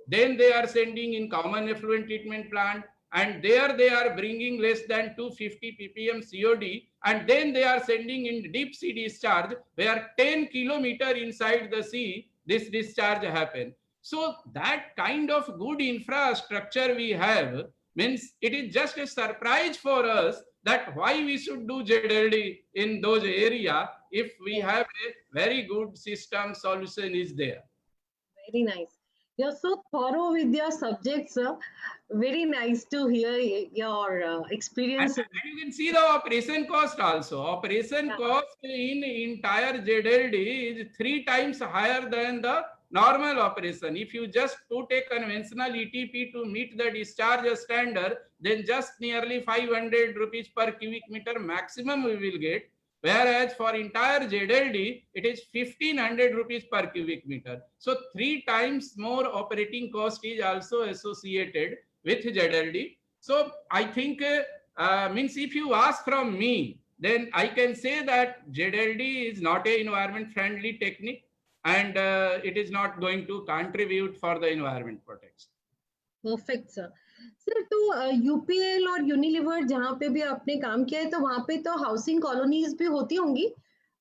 then they are sending in common effluent treatment plant, and there they are bringing less than 250 ppm COD, and then they are sending in deep sea discharge where 10 kilometer inside the sea this discharge happen. So that kind of good infrastructure we have means it is just a surprise for us that why we should do ZLD in those area if we have a very good system solution is there. Very nice. You're so thorough with your subjects, sir. Very nice to hear your experience. And you can see the operation cost also. Operation cost in entire ZLD is 3 times higher than the normal operation. If you just put a conventional ETP to meet the discharge standard, then just nearly 500 rupees per cubic meter maximum we will get. Whereas for entire ZLD, it is 1500 rupees per cubic meter. So 3 times more operating cost is also associated with ZLD. So I think means if you ask from me, then I can say that ZLD is not an environment friendly technique, and it is not going to contribute for the environment protection. Perfect, sir. Sir तो UPL और Unilever जहाँ पे भी आपने काम किया है तो वहाँ पे तो हाउसिंग कॉलोनीज भी होती होंगी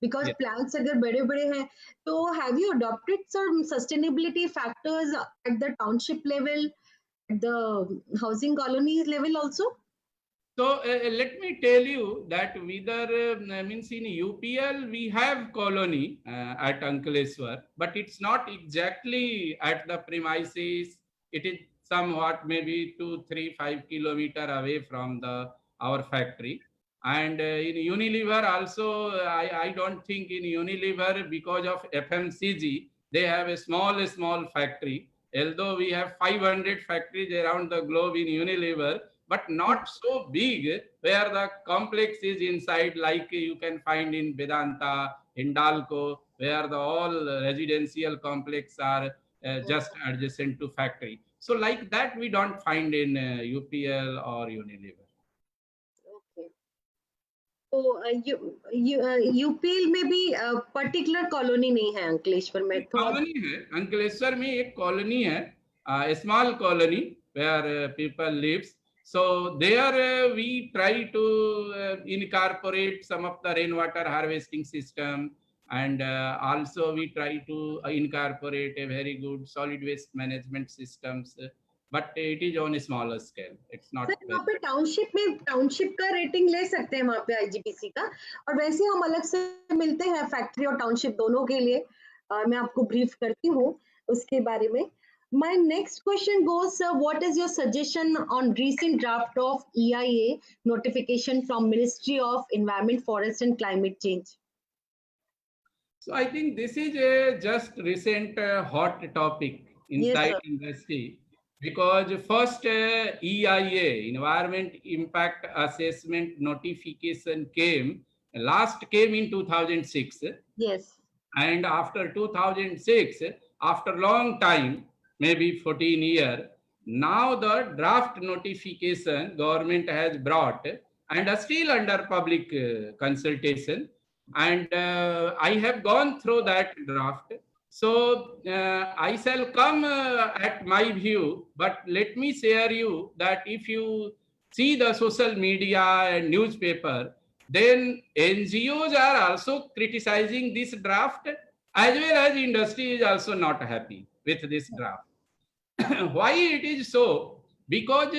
बिकॉज प्लान्स अगर बड़े बड़े हैं तो have you adopted some sustainability factors at the township level, at the housing colonies level also? So let me tell you that whether means in UPL we have colony at Ankleshwar, but it's not exactly at the premises. It is somewhat maybe 2, 3, 5 kilometer away from our factory. And in Unilever also, I don't think in Unilever, because of FMCG, they have a small factory. Although we have 500 factories around the globe in Unilever, but not so big where the complex is inside, like you can find in Vedanta, Hindalco, where the all residential complex are just adjacent to factory. So like that we don't find in UPL or Unilever. Okay. तो UPL में भी particular colony नहीं है अंकलेश्वर में थोड़ा colony है अंकलेश्वर में, एक कॉलोनी है, small colony where people lives. So there we try to incorporate some of the rainwater harvesting system, and also we try to incorporate a very good solid waste management systems, but it is on a smaller scale. It's not sir वहाँ पे township में township का rating ले सकते हैं वहाँ पे आईजीपीसी का, और वैसे हम अलग से मिलते हैं फैक्ट्री और टाउनशिप दोनों के लिए. मैं आपको ब्रीफ करती हूँ उसके बारे में. My next question goes, sir, what is your suggestion on recent draft of EIA notification from Ministry of Environment, Forest and Climate Change? So I think this is a just recent hot topic inside Yes, industry, because first EIA, Environment Impact Assessment notification came in 2006, yes. and after 2006, after long time, maybe 14 years, now the draft notification government has brought and are still under public consultation, and I have gone through that draft. So I shall come at my view, but let me share you that if you see the social media and newspaper, then NGOs are also criticizing this draft, as well as industry is also not happy with this draft. Why it is so? Because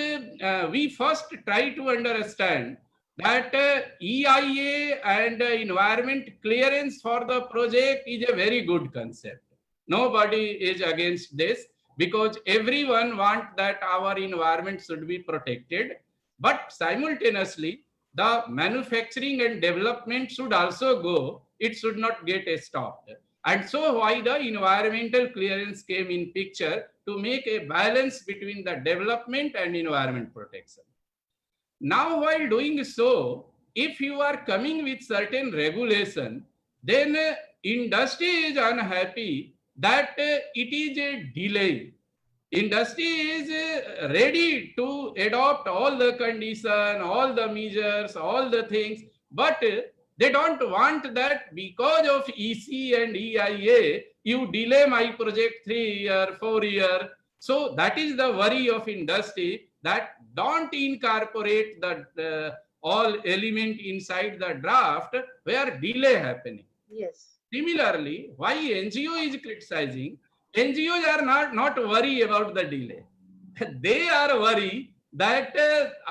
we first try to understand that EIA and environment clearance for the project is a very good concept. Nobody is against this, because everyone wants that our environment should be protected, but simultaneously the manufacturing and development should also go. It should not get stopped. And so why the environmental clearance came in picture, to make a balance between the development and environment protection. Now, while doing so, if you are coming with certain regulation, then industry is unhappy that it is a delay. Industry is ready to adopt all the condition, all the measures, all the things, but they don't want that because of EC and EIA, you delay my project 3 years, 4 years. So that is the worry of industry, that don't incorporate the all element inside the draft where delay happening. Yes. Similarly, why NGO is criticizing, NGOs are not worried about the delay. They are worried that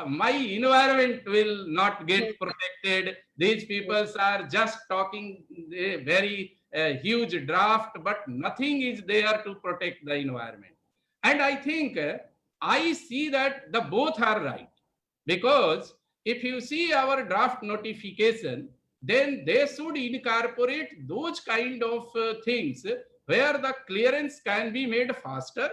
my environment will not get protected. These people are just talking a very huge draft, but nothing is there to protect the environment. And I think I see that the both are right, because if you see our draft notification, then they should incorporate those kind of things where the clearance can be made faster,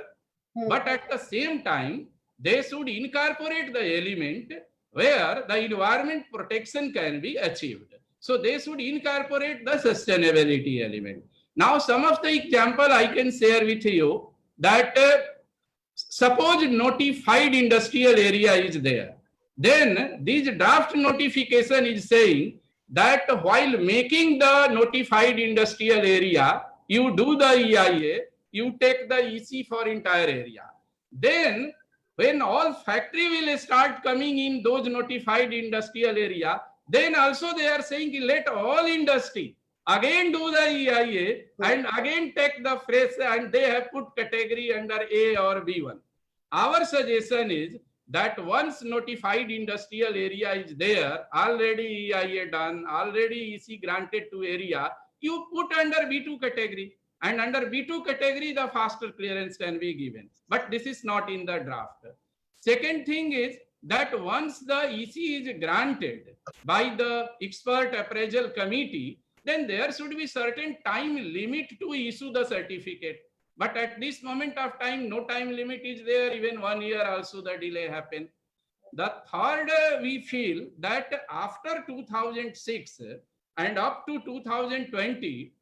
but at the same time, they should incorporate the element where the environment protection can be achieved. So they should incorporate the sustainability element. Now, some of the example I can share with you, that suppose notified industrial area is there. Then this draft notification is saying that while making the notified industrial area, you do the EIA, you take the EC for entire area. Then when all factory will start coming in those notified industrial area, then also they are saying let all industry again do the EIA and again take the fresh, and they have put category under A or B1. Our suggestion is that once notified industrial area is there, already EIA done, already EC granted to area, you put under B2 category, and under B2 category the faster clearance can be given. But this is not in the draft. Second thing is that once the EC is granted by the expert appraisal committee, then there should be certain time limit to issue the certificate. But at this moment of time, no time limit is there. Even 1 year also the delay happen. the third, we feel that after 2006 and up to 2020,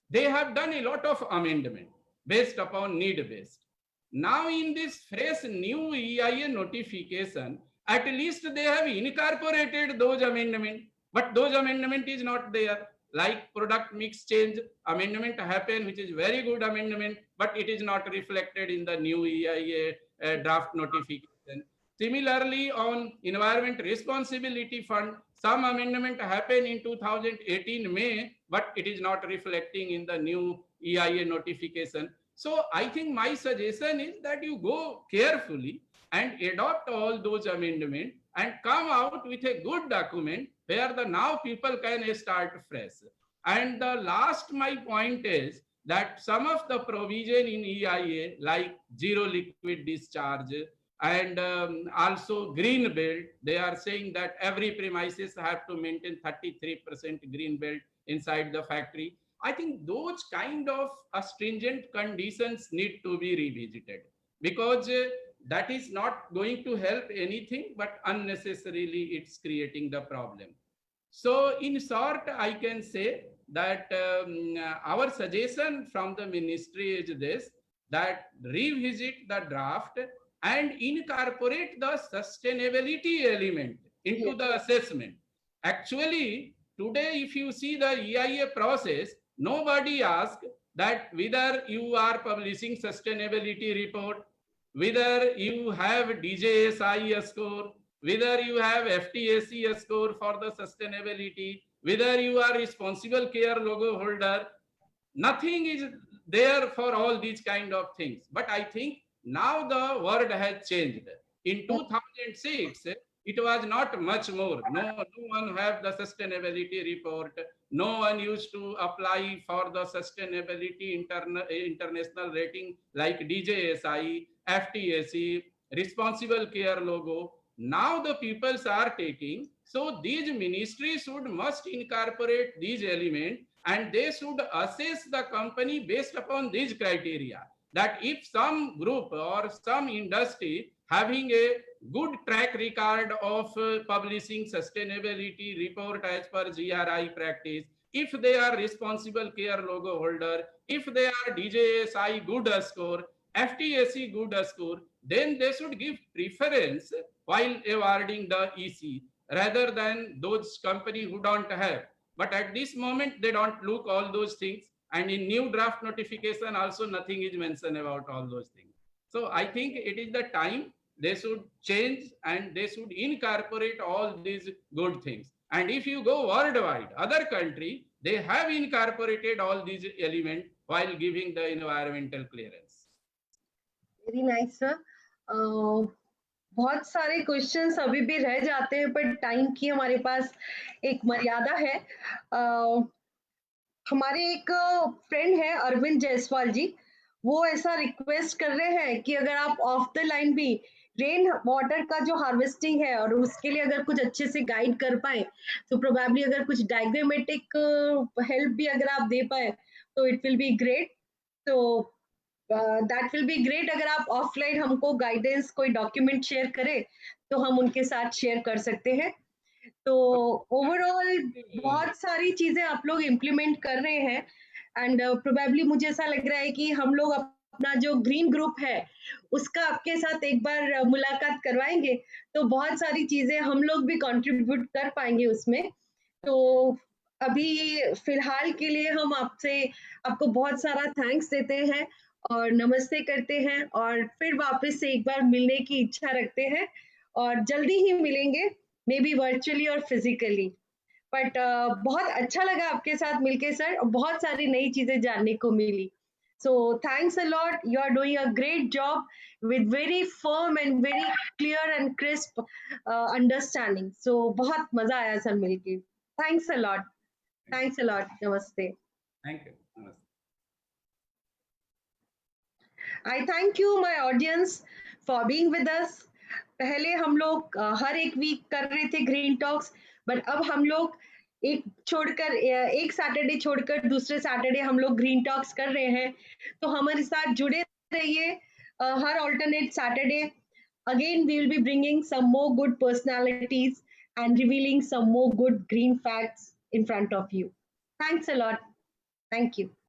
they have done a lot of amendment based upon need based. Now in this fresh new EIA notification, at least they have incorporated those amendment, but those amendment is not there. Like product mix change amendment happen, which is very good amendment, but it is not reflected in the new EIA draft notification. Similarly, on Environment Responsibility Fund, some amendment happened in 2018 May, but it is not reflecting in the new EIA notification. So I think my suggestion is that you go carefully and adopt all those amendments and come out with a good document where the now people can start fresh. And the last my point is that some of the provision in EIA like zero liquid discharge and also green belt, they are saying that every premises have to maintain 33% green belt inside the factory. I think those kind of stringent conditions need to be revisited, because that is not going to help anything, but unnecessarily it's creating the problem. So in short, I can say that our suggestion from the ministry is this, that revisit the draft and incorporate the sustainability element into the assessment. Actually, today, if you see the EIA process, nobody asks that whether you are publishing sustainability report, whether you have DJSI score, whether you have FTSE score for the sustainability, whether you are responsible care logo holder. Nothing is there for all these kind of things. But I think now the world has changed. In 2006, it was not much more. No one have the sustainability report. No one used to apply for the sustainability international rating like DJSI, FTSE, responsible care logo. Now the peoples are taking. So these ministries must incorporate these elements, and they should assess the company based upon these criteria. That if some group or some industry having a good track record of publishing sustainability report as per GRI practice, if they are responsible care logo holder, if they are DJSI good score, FTSE good score, then they should give preference while awarding the EC rather than those companies who don't have. But at this moment, they don't look all those things. And in new draft notification, also nothing is mentioned about all those things. So I think it is the time they should change and they should incorporate all these good things. And if you go worldwide, other country, they have incorporated all these elements while giving the environmental clearance. Very nice, sir. बहुत सारे questions अभी भी रह जाते हैं, पर time की हमारे पास एक मर्यादा है। हमारे एक फ्रेंड है अरविंद जायसवाल जी, वो ऐसा रिक्वेस्ट कर रहे हैं कि अगर आप ऑफ द लाइन भी रेन वाटर का जो हार्वेस्टिंग है और उसके लिए अगर कुछ अच्छे से गाइड कर पाए, तो प्रोबेबली अगर कुछ डायग्रामेटिक हेल्प भी अगर आप दे पाए तो इट विल बी ग्रेट। तो दैट विल बी ग्रेट। अगर आप ऑफलाइन हमको गाइडेंस कोई डॉक्यूमेंट शेयर करें तो हम उनके साथ शेयर कर सकते हैं। तो ओवरऑल बहुत सारी चीजें आप लोग इम्प्लीमेंट कर रहे हैं, एंड प्रोबेबली मुझे ऐसा लग रहा है कि हम लोग अपना जो ग्रीन ग्रुप है उसका आपके साथ एक बार मुलाकात करवाएंगे, तो बहुत सारी चीजें हम लोग भी कंट्रीब्यूट कर पाएंगे उसमें। तो अभी फिलहाल के लिए हम आपको बहुत सारा थैंक्स देते हैं और नमस्ते करते हैं, और फिर वापस से एक बार मिलने की इच्छा रखते हैं, और जल्दी ही मिलेंगे, मे बी वर्चुअली और फिजिकली। बट बहुत अच्छा लगा आपके साथ मिलके सर, बहुत सारी नई चीजें जानने को मिली। So thanks a lot, you are doing a great job with very firm and very clear and crisp understanding. So बहुत मजा आया सर मिलके। Thanks a lot, thanks a lot, नमस्ते। थैंक यू, नमस्ते। I thank you my audience for being with us. पहले हम लोग हर एक वीक कर रहे थे ग्रीन टॉक्स, बट अब हम लोग एक सैटरडे छोड़कर दूसरे सैटरडे हम लोग ग्रीन टॉक्स कर रहे हैं। तो हमारे साथ जुड़े रहिए हर alternate Saturday. Again, we will be bringing some more good personalities and revealing some more good green facts in front of you. Thanks a lot. Thank you.